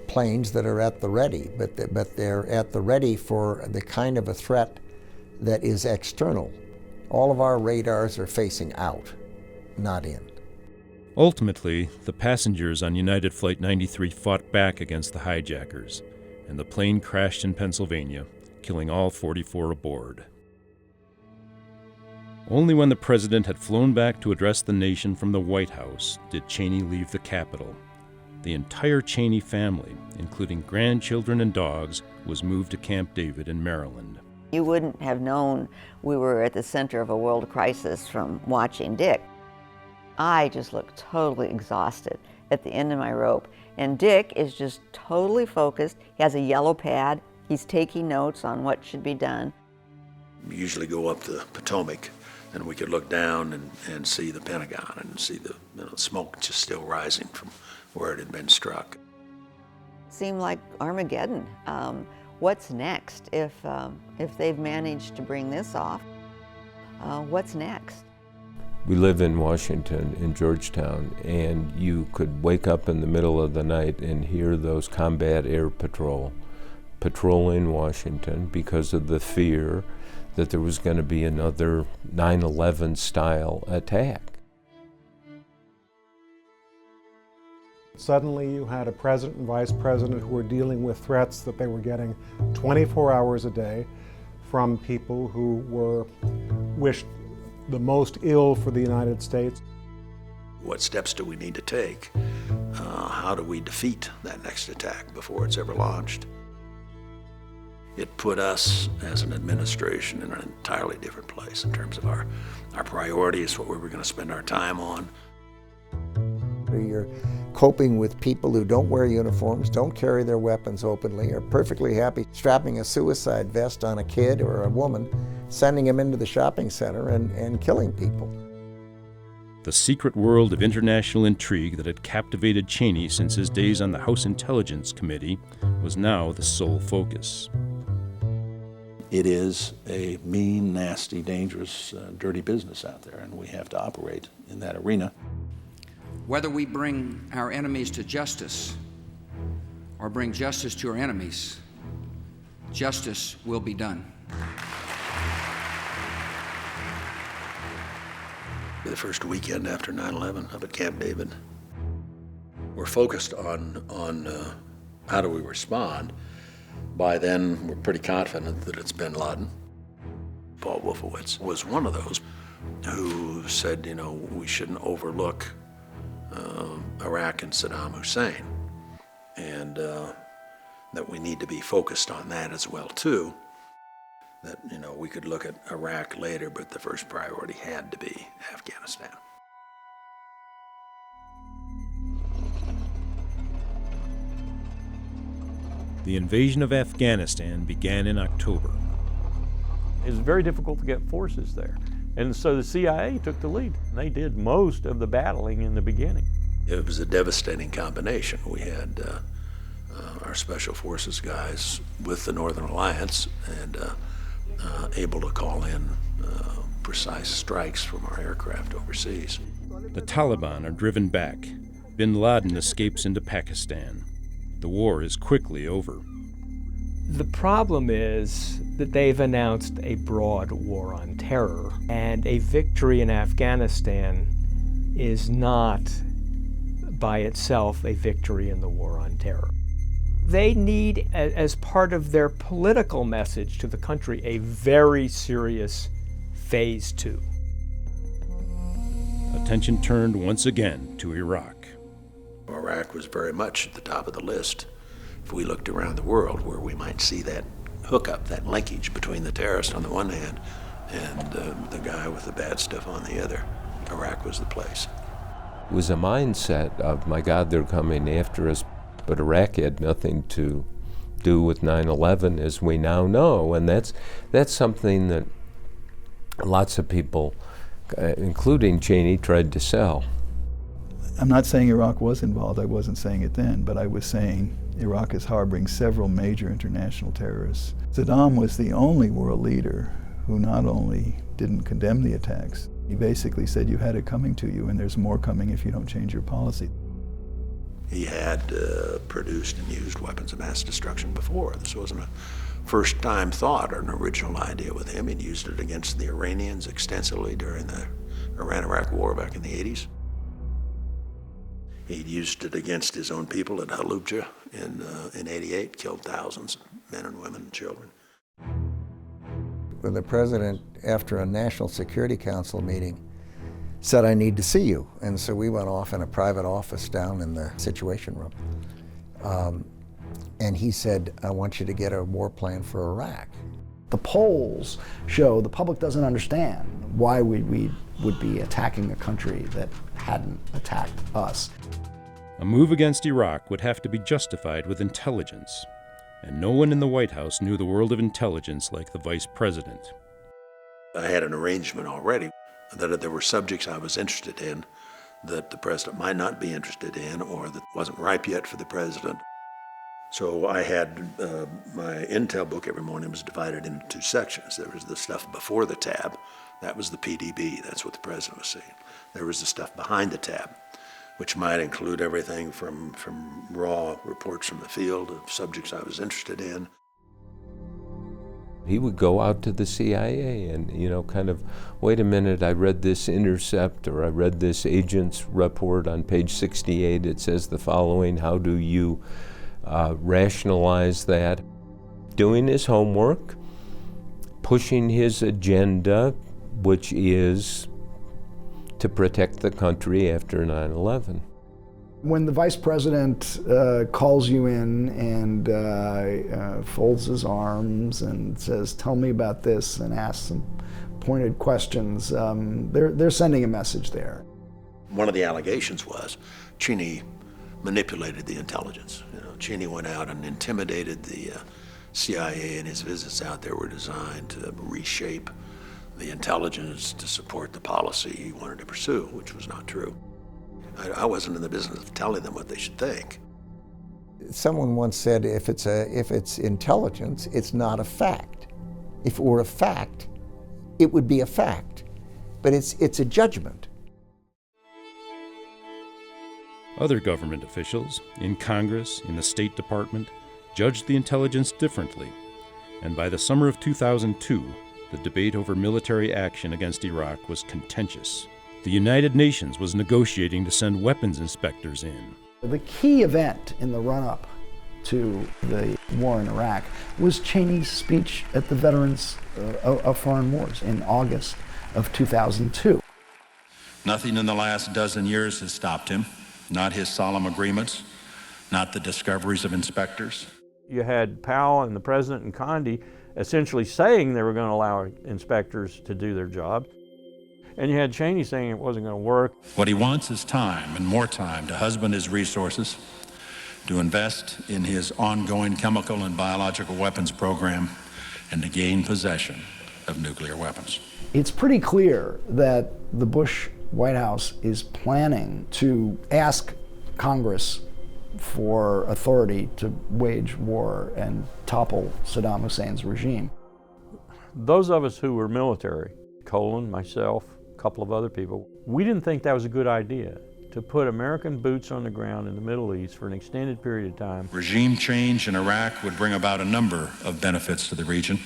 planes that are at the ready, but they're at the ready for the kind of a threat that is external. All of our radars are facing out, not in. Ultimately, the passengers on United Flight 93 fought back against the hijackers, and the plane crashed in Pennsylvania, killing all 44 aboard. Only when the president had flown back to address the nation from the White House did Cheney leave the Capitol. The entire Cheney family, including grandchildren and dogs, was moved to Camp David in Maryland. You wouldn't have known we were at the center of a world crisis from watching Dick. I just looked totally exhausted at the end of my rope. And Dick is just totally focused. He has a yellow pad. He's taking notes on what should be done. We usually go up the Potomac, and we could look down and see the Pentagon and see the smoke just still rising from where it had been struck. Seemed like Armageddon. What's next if they've managed to bring this off? What's next? We live in Washington, in Georgetown, and you could wake up in the middle of the night and hear those combat air patrol patrolling Washington because of the fear that there was going to be another 9/11 style attack. Suddenly you had a president and vice president who were dealing with threats that they were getting 24 hours a day from people who wished the most ill for the United States. What steps do we need to take? How do we defeat that next attack before it's ever launched? It put us as an administration in an entirely different place in terms of our priorities, what we were going to spend our time on. You're coping with people who don't wear uniforms, don't carry their weapons openly, are perfectly happy strapping a suicide vest on a kid or a woman sending him into the shopping center and killing people. The secret world of international intrigue that had captivated Cheney since his days on the House Intelligence Committee was now the sole focus. It is a mean, nasty, dangerous, dirty business out there, and we have to operate in that arena. Whether we bring our enemies to justice or bring justice to our enemies, justice will be done. The first weekend after 9/11 up at Camp David, we're focused on how do we respond. By then, we're pretty confident that it's bin Laden. Paul Wolfowitz was one of those who said, you know, we shouldn't overlook Iraq and Saddam Hussein, and that we need to be focused on that as well, too. That, you know, we could look at Iraq later, but the first priority had to be Afghanistan. The invasion of Afghanistan began in October. It was very difficult to get forces there. And so the CIA took the lead. They did most of the battling in the beginning. It was a devastating combination. We had our Special Forces guys with the Northern Alliance and able to call in precise strikes from our aircraft overseas. The Taliban are driven back. Bin Laden escapes into Pakistan. The war is quickly over. The problem is that they've announced a broad war on terror, and a victory in Afghanistan is not by itself a victory in the war on terror. They need, as part of their political message to the country, a very serious phase 2. Attention turned once again to Iraq. Iraq was very much at the top of the list. If we looked around the world where we might see that hookup, that linkage between the terrorist on the one hand and the guy with the bad stuff on the other, Iraq was the place. It was a mindset of, my God, they're coming after us, but Iraq had nothing to do with 9/11, as we now know, and that's something that lots of people, including Cheney, tried to sell. I'm not saying Iraq was involved, I wasn't saying it then, but I was saying Iraq is harboring several major international terrorists. Saddam was the only world leader who not only didn't condemn the attacks, he basically said you had it coming to you and there's more coming if you don't change your policy. He had produced and used weapons of mass destruction before. This wasn't a first-time thought or an original idea with him. He'd used it against the Iranians extensively during the Iran-Iraq War back in the 80s. He'd used it against his own people at Halubja in 88, killed thousands of men and women and children. When the president, after a National Security Council meeting, said, I need to see you. And so we went off in a private office down in the Situation Room. And he said, I want you to get a war plan for Iraq. The polls show the public doesn't understand why we would be attacking a country that hadn't attacked us. A move against Iraq would have to be justified with intelligence, and no one in the White House knew the world of intelligence like the vice president. I had an arrangement already that there were subjects I was interested in that the president might not be interested in or that wasn't ripe yet for the president. So I had my intel book every morning was divided into 2 sections. There was the stuff before the tab. That was the PDB. That's what the president was saying. There was the stuff behind the tab, which might include everything from raw reports from the field of subjects I was interested in. He would go out to the CIA and, kind of, wait a minute, I read this intercept or I read this agent's report on page 68. It says the following. How do you rationalize that? Doing his homework, pushing his agenda, which is to protect the country after 9/11. When the vice president calls you in and folds his arms and says, tell me about this, and asks some pointed questions, they're sending a message there. One of the allegations was Cheney manipulated the intelligence. Cheney went out and intimidated the CIA and his visits out there were designed to reshape the intelligence to support the policy he wanted to pursue, which was not true. I wasn't in the business of telling them what they should think. Someone once said, if it's intelligence, it's not a fact. If it were a fact, it would be a fact. But it's a judgment. Other government officials, in Congress, in the State Department, judged the intelligence differently, and by the summer of 2002, the debate over military action against Iraq was contentious. The United Nations was negotiating to send weapons inspectors in. The key event in the run-up to the war in Iraq was Cheney's speech at the Veterans of Foreign Wars in August of 2002. Nothing in the last dozen years has stopped him, not his solemn agreements, not the discoveries of inspectors. You had Powell and the President and Condi essentially saying they were going to allow inspectors to do their job. And you had Cheney saying it wasn't going to work. What he wants is time, and more time, to husband his resources, to invest in his ongoing chemical and biological weapons program, and to gain possession of nuclear weapons. It's pretty clear that the Bush White House is planning to ask Congress for authority to wage war and topple Saddam Hussein's regime. Those of us who were military, Colin, myself, a couple of other people, we didn't think that was a good idea to put American boots on the ground in the Middle East for an extended period of time. Regime change in Iraq would bring about a number of benefits to the region.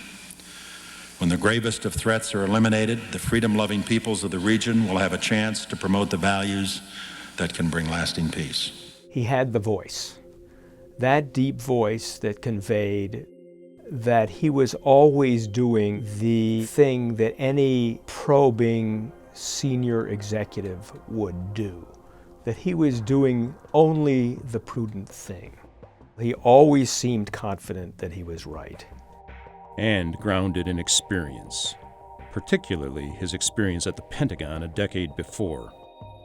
When the gravest of threats are eliminated, the freedom-loving peoples of the region will have a chance to promote the values that can bring lasting peace. He had the voice, that deep voice that conveyed that he was always doing the thing that any probing senior executive would do, that he was doing only the prudent thing. He always seemed confident that he was right. And grounded in experience, particularly his experience at the Pentagon a decade before.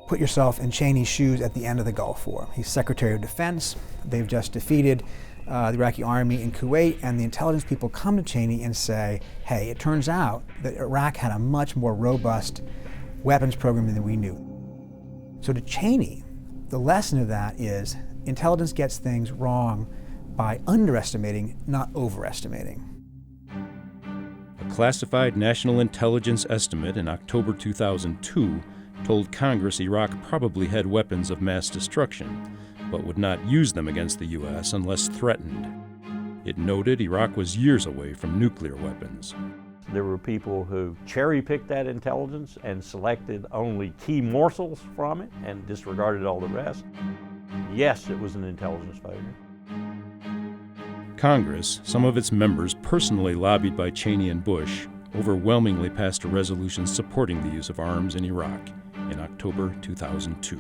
Put yourself in Cheney's shoes at the end of the Gulf War. He's Secretary of Defense. They've just defeated the Iraqi army in Kuwait, and the intelligence people come to Cheney and say, hey, it turns out that Iraq had a much more robust weapons program than we knew. So to Cheney, the lesson of that is intelligence gets things wrong by underestimating, not overestimating. A classified national intelligence estimate in October 2002 told Congress Iraq probably had weapons of mass destruction, but would not use them against the U.S. unless threatened. It noted Iraq was years away from nuclear weapons. There were people who cherry-picked that intelligence and selected only key morsels from it and disregarded all the rest. Yes, it was an intelligence failure. Congress, some of its members personally lobbied by Cheney and Bush, overwhelmingly passed a resolution supporting the use of arms in Iraq in October 2002.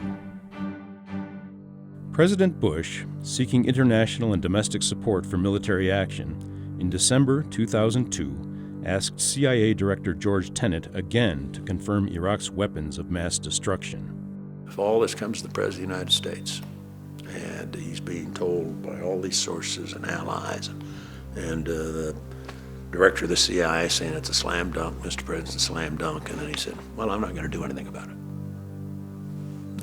President Bush, seeking international and domestic support for military action, in December 2002 asked CIA Director George Tenet again to confirm Iraq's weapons of mass destruction. If all this comes to the President of the United States, and he's being told by all these sources and allies, and the director of the CIA saying it's a slam dunk, Mr. President, a slam dunk, and then he said, well, I'm not going to do anything about it.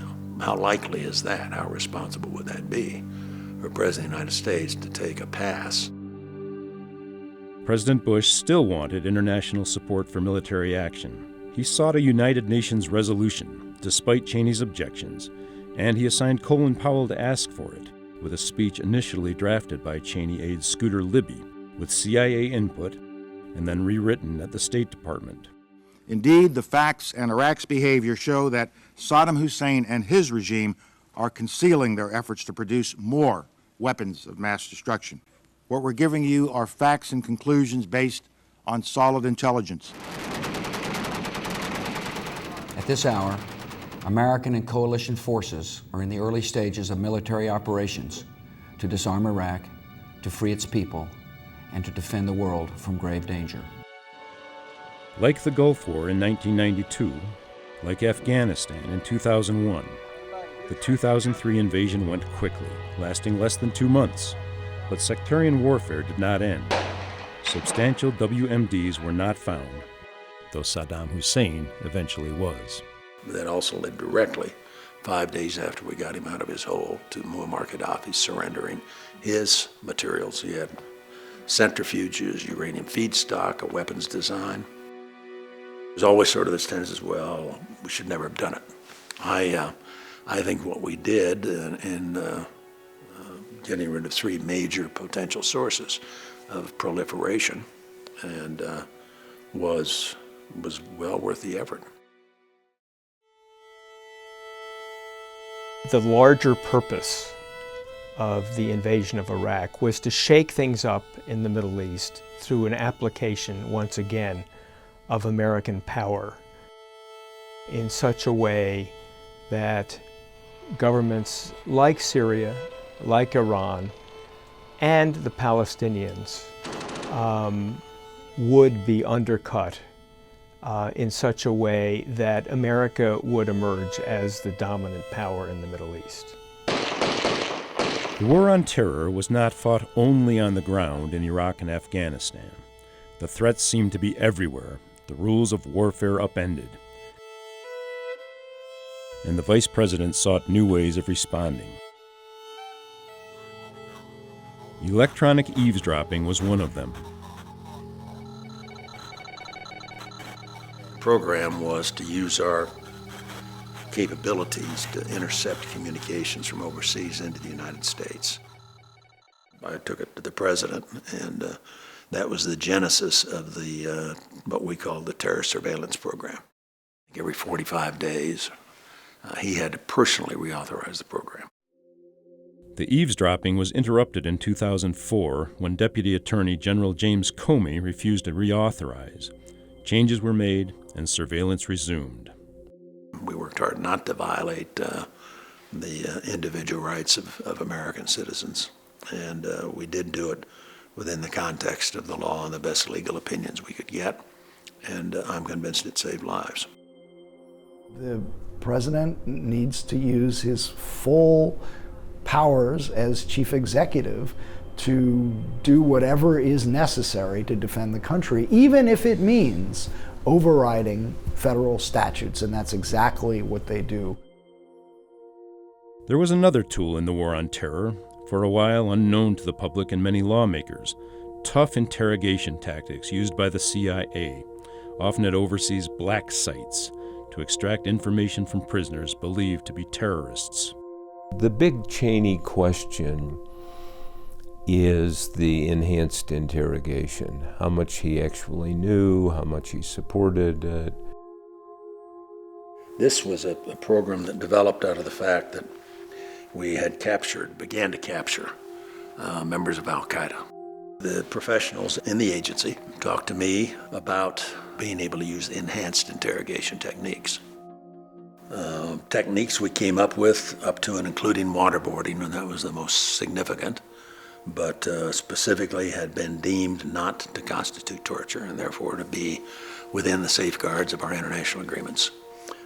No. How likely is that? How responsible would that be for President of the United States to take a pass? President Bush still wanted international support for military action. He sought a United Nations resolution, despite Cheney's objections, and he assigned Colin Powell to ask for it, with a speech initially drafted by Cheney aide Scooter Libby, with CIA input, and then rewritten at the State Department. Indeed, the facts and Iraq's behavior show that Saddam Hussein and his regime are concealing their efforts to produce more weapons of mass destruction. What we're giving you are facts and conclusions based on solid intelligence. At this hour, American and coalition forces are in the early stages of military operations to disarm Iraq, to free its people, and to defend the world from grave danger. Like the Gulf War in 1992, like Afghanistan in 2001, the 2003 invasion went quickly, lasting less than 2 months. But sectarian warfare did not end. substantial WMDs were not found, though Saddam Hussein eventually was. That also led directly, 5 days after we got him out of his hole, to Muammar Gaddafi surrendering his materials. He had centrifuges, uranium feedstock, a weapons design. There's always sort of this tendency as well, we should never have done it. I think what we did in getting rid of 3 major potential sources of proliferation and was well worth the effort. The larger purpose of the invasion of Iraq was to shake things up in the Middle East through an application, once again, of American power in such a way that governments like Syria, like Iran, and the Palestinians would be undercut in such a way that America would emerge as the dominant power in the Middle East. The War on Terror was not fought only on the ground in Iraq and Afghanistan. The threats seemed to be everywhere, the rules of warfare upended. And the Vice President sought new ways of responding. Electronic eavesdropping was one of them. The program was to use our capabilities to intercept communications from overseas into the United States. I took it to the president, and that was the genesis of the what we call the terror surveillance program. Every 45 days, he had to personally reauthorize the program. The eavesdropping was interrupted in 2004 when Deputy Attorney General James Comey refused to reauthorize. Changes were made and surveillance resumed. We worked hard not to violate the individual rights of American citizens, and we did do it within the context of the law and the best legal opinions we could get, and I'm convinced it saved lives. The president needs to use his full powers as chief executive to do whatever is necessary to defend the country, even if it means overriding federal statutes, and that's exactly what they do. There was another tool in the War on Terror, for a while unknown to the public and many lawmakers: tough interrogation tactics used by the CIA, often at overseas black sites, to extract information from prisoners believed to be terrorists. The big Cheney question is the enhanced interrogation. How much he actually knew, how much he supported it. This was a program that developed out of the fact that we had began to capture members of Al-Qaeda. The professionals in the agency talked to me about being able to use enhanced interrogation techniques. Techniques we came up with up to and including waterboarding, and that was the most significant, but specifically had been deemed not to constitute torture and therefore to be within the safeguards of our international agreements.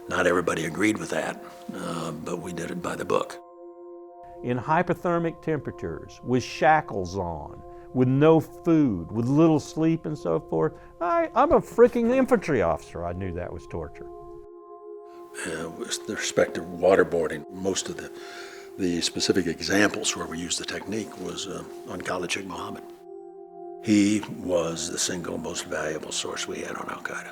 Not everybody agreed with that, but we did it by the book. In hypothermic temperatures, with shackles on, with no food, with little sleep and so forth. I'm a freaking infantry officer. I knew that was torture. With respect to waterboarding, most of the specific examples where we used the technique was on Khalid Sheikh Mohammed. He was the single most valuable source we had on Al-Qaeda.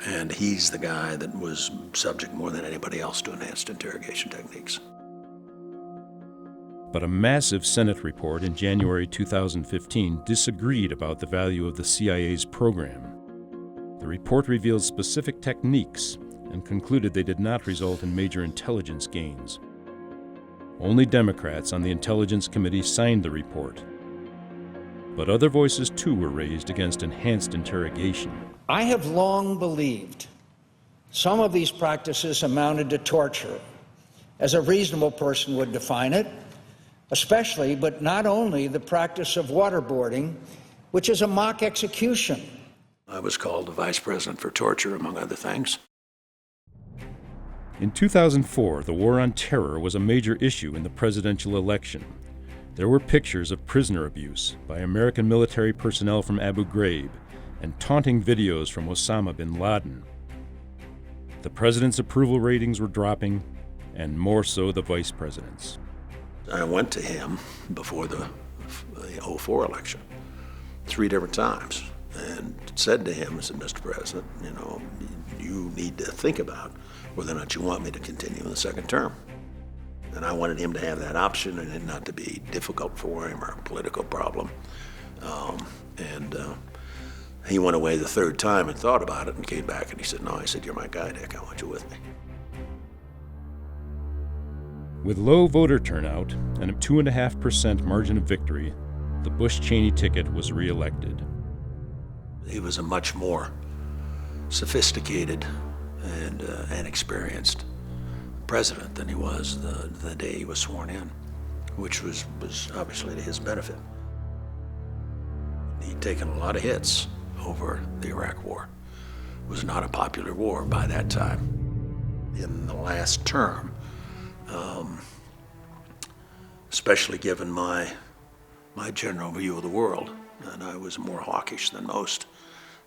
And he's the guy that was subject more than anybody else to enhanced interrogation techniques. But a massive Senate report in January 2015 disagreed about the value of the CIA's program. The report revealed specific techniques and concluded they did not result in major intelligence gains. Only Democrats on the Intelligence Committee signed the report. But other voices too were raised against enhanced interrogation. I have long believed some of these practices amounted to torture, as a reasonable person would define it, especially, but not only, the practice of waterboarding, which is a mock execution. I was called the vice president for torture, among other things. In 2004, the War on Terror was a major issue in the presidential election. There were pictures of prisoner abuse by American military personnel from Abu Ghraib and taunting videos from Osama bin Laden. The president's approval ratings were dropping, and more so the vice president's. I went to him before the 04 election 3 different times and said to him, I said, Mr. President, you know, you need to think about whether or not you want me to continue in the second term. And I wanted him to have that option and it not to be difficult for him or a political problem. He went away the third time and thought about it and came back and he said, no, I said, you're my guy, Dick, I want you with me. With low voter turnout and a 2.5% margin of victory, the Bush-Cheney ticket was re-elected. He was a much more sophisticated and experienced president than he was the day he was sworn in, which was obviously to his benefit. He'd taken a lot of hits over the Iraq War. It was not a popular war by that time. In the last term, especially given my general view of the world, and I was more hawkish than most,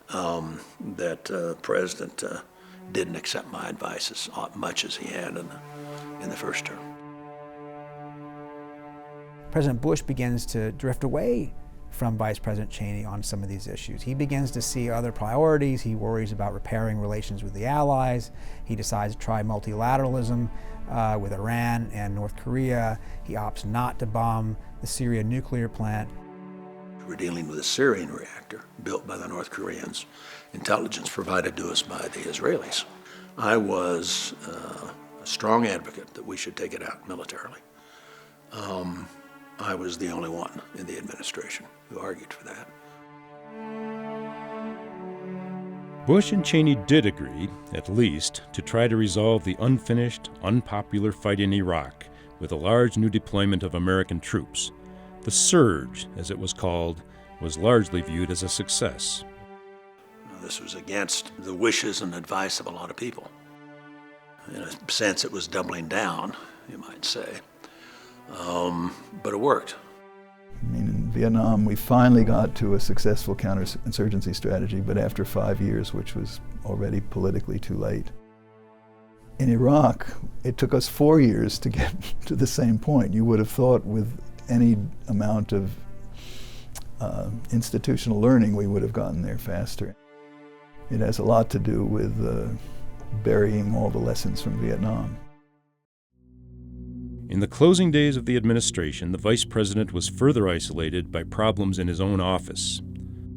that the president didn't accept my advice as much as he had in the first term. President Bush begins to drift away from Vice President Cheney on some of these issues. He begins to see other priorities. He worries about repairing relations with the Allies. He decides to try multilateralism with Iran and North Korea. He opts not to bomb the Syria nuclear plant. We're dealing with a Syrian reactor built by the North Koreans, intelligence provided to us by the Israelis. I was a strong advocate that we should take it out militarily. I was the only one in the administration who argued for that. Bush and Cheney did agree, at least, to try to resolve the unfinished, unpopular fight in Iraq with a large new deployment of American troops. The surge, as it was called, was largely viewed as a success. This was against the wishes and advice of a lot of people. In a sense, it was doubling down, you might say. But it worked. I mean, in Vietnam, we finally got to a successful counterinsurgency strategy, but after 5 years, which was already politically too late. In Iraq, it took us 4 years to get to the same point. You would have thought with any amount of institutional learning, we would have gotten there faster. It has a lot to do with burying all the lessons from Vietnam. In the closing days of the administration, the vice president was further isolated by problems in his own office.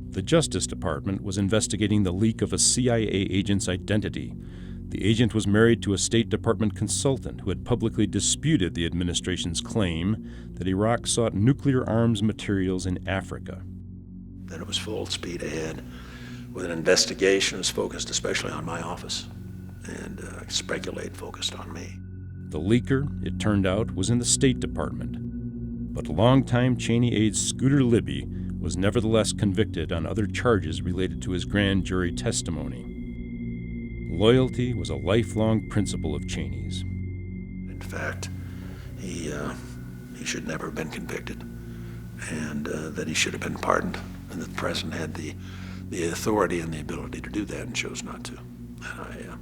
The Justice Department was investigating the leak of a CIA agent's identity. The agent was married to a State Department consultant who had publicly disputed the administration's claim that Iraq sought nuclear arms materials in Africa. Then it was full speed ahead with an investigation that was focused especially on my office and focused on me. The leaker, it turned out, was in the State Department. But longtime Cheney aide Scooter Libby was nevertheless convicted on other charges related to his grand jury testimony. Loyalty was a lifelong principle of Cheney's. In fact, he should never have been convicted, and that he should have been pardoned, and that the president had the authority and the ability to do that and chose not to. And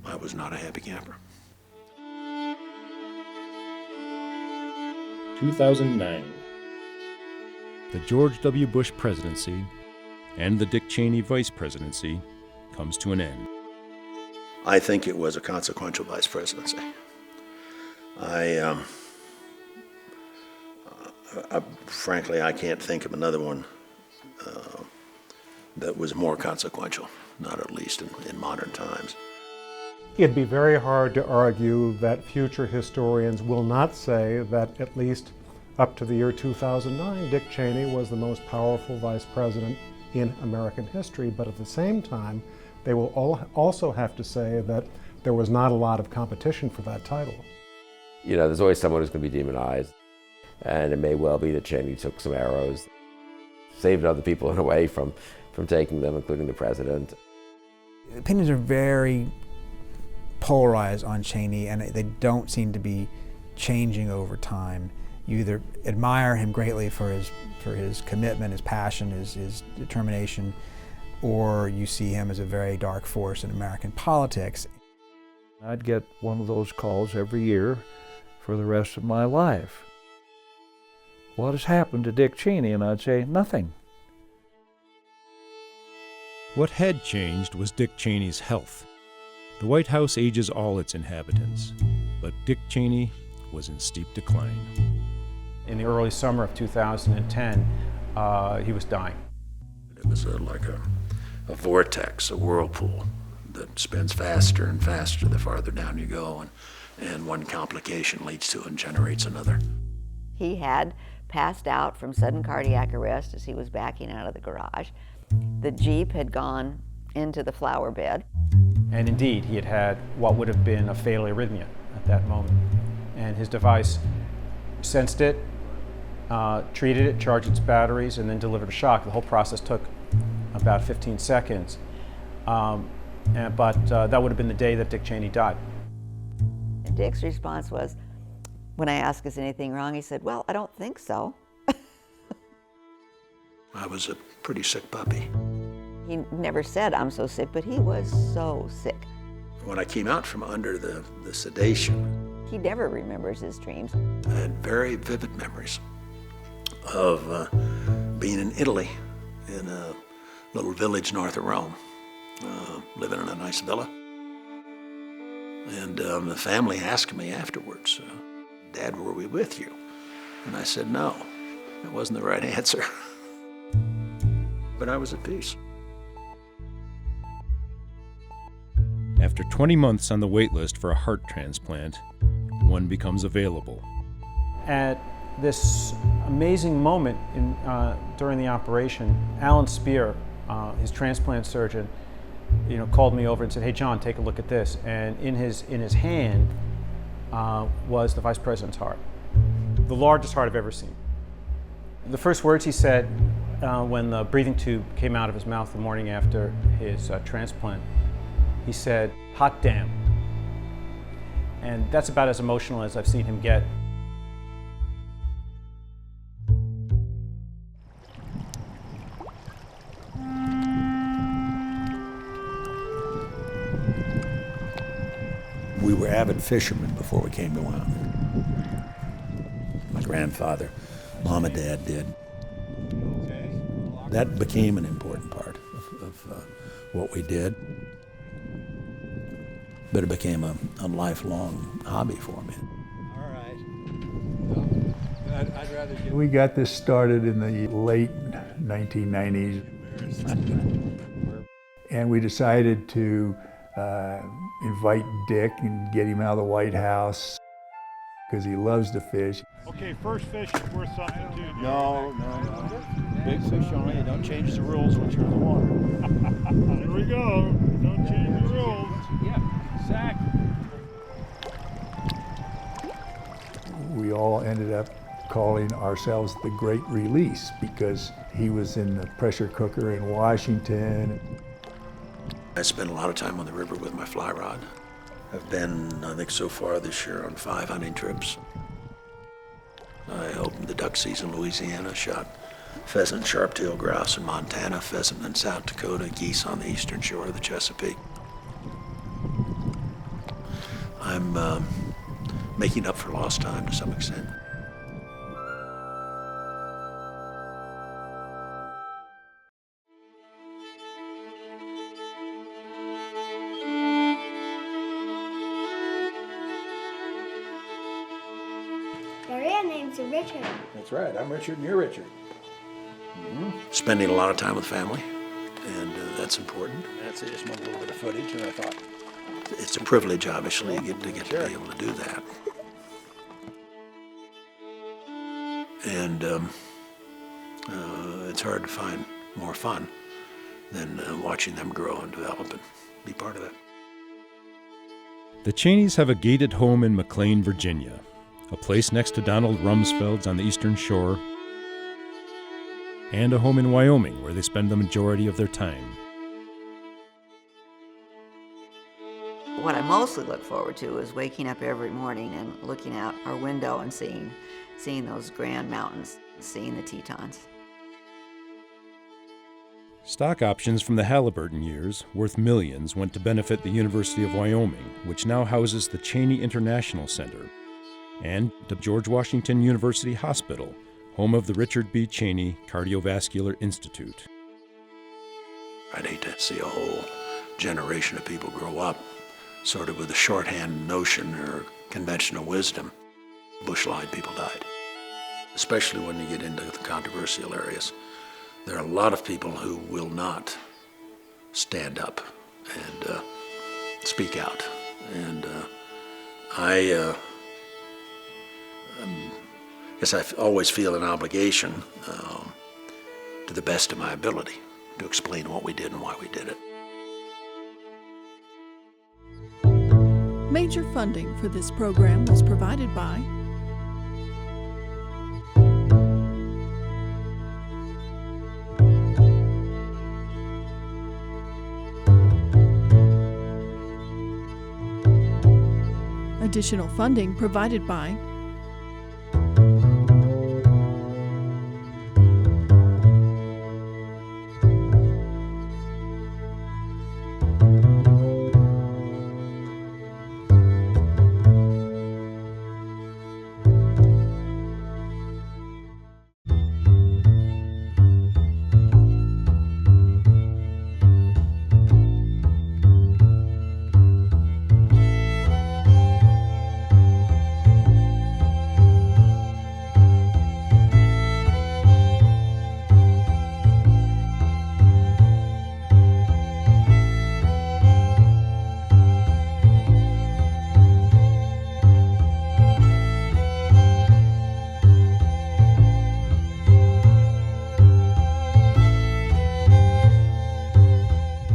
I was not a happy camper. 2009. The George W. Bush presidency and the Dick Cheney vice presidency comes to an end. I think it was a consequential vice presidency. Frankly, I can't think of another one that was more consequential, not at least in modern times. It'd be very hard to argue that future historians will not say that at least up to the year 2009, Dick Cheney was the most powerful vice president in American history, but at the same time, they will also have to say that there was not a lot of competition for that title. You know, there's always someone who's going to be demonized, and it may well be that Cheney took some arrows, saved other people in a way from taking them, including the president. Opinions are very polarized on Cheney, and they don't seem to be changing over time. You either admire him greatly for his commitment, his passion, his determination, or you see him as a very dark force in American politics. I'd get one of those calls every year for the rest of my life. What has happened to Dick Cheney? And I'd say, nothing. What had changed was Dick Cheney's health. The White House ages all its inhabitants, but Dick Cheney was in steep decline. In the early summer of 2010, he was dying. It was like a vortex, a whirlpool that spins faster and faster the farther down you go, and one complication leads to and generates another. He had passed out from sudden cardiac arrest as he was backing out of the garage. The Jeep had gone into the flower bed. And indeed, he had had what would have been a fatal arrhythmia at that moment. And his device sensed it, treated it, charged its batteries, and then delivered a shock. The whole process took about 15 seconds. But that would have been the day that Dick Cheney died. And Dick's response was, when I asked, is anything wrong, he said, well, I don't think so. I was a pretty sick puppy. He never said, I'm so sick, but he was so sick. When I came out from under the sedation, he never remembers his dreams. I had very vivid memories of being in Italy, in a little village north of Rome, living in a nice villa. And the family asked me afterwards, Dad, were we with you? And I said, no, that wasn't the right answer. But I was at peace. After 20 months on the wait list for a heart transplant, one becomes available. At this amazing moment during the operation, Alan Spear, his transplant surgeon, called me over and said, hey John, take a look at this. And in his hand was the vice president's heart, the largest heart I've ever seen. The first words he said when the breathing tube came out of his mouth the morning after his transplant, he said, hot damn. And that's about as emotional as I've seen him get. We were avid fishermen before we came to Wyoming. My grandfather, Mom and Dad did. That became an important part of what we did. But it became a lifelong hobby for me. All right. Well, I'd rather get... We got this started in the late 1990s. And we decided to invite Dick and get him out of the White House because he loves to fish. Okay, first fish is worth something too. No. Big fish only. Don't change the rules once you're in the water. Here we go. Don't change the rules. Yeah, exactly. We all ended up calling ourselves the Great Release because he was in the pressure cooker in Washington. I spent a lot of time on the river with my fly rod. I've been, I think so far this year, on 5 hunting trips. I opened the duck season in Louisiana, shot pheasant, sharp-tailed grouse in Montana, pheasant in South Dakota, geese on the eastern shore of the Chesapeake. I'm making up for lost time to some extent. Your real name's Richard. That's right. I'm Richard and you're Richard. Spending a lot of time with family, and that's important. That's it. Just want a little bit of footage, and I thought... It's a privilege, obviously, to get to be able to do that. And it's hard to find more fun than watching them grow and develop and be part of it. The Cheneys have a gated home in McLean, Virginia, a place next to Donald Rumsfeld's on the eastern shore, and a home in Wyoming where they spend the majority of their time. What I mostly look forward to is waking up every morning and looking out our window and seeing seeing those grand mountains, seeing the Tetons. Stock options from the Halliburton years, worth millions, went to benefit the University of Wyoming, which now houses the Cheney International Center, and the George Washington University Hospital, home of the Richard B. Cheney Cardiovascular Institute. I'd hate to see a whole generation of people grow up sort of with a shorthand notion or conventional wisdom. Bush lied, people died. Especially when you get into the controversial areas. There are a lot of people who will not stand up and speak out. And I guess I always feel an obligation to the best of my ability to explain what we did and why we did it. Major funding for this program was provided by additional funding provided by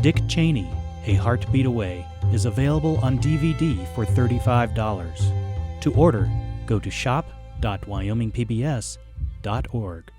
Dick Cheney, A Heartbeat Away, is available on DVD for $35. To order, go to shop.wyomingpbs.org.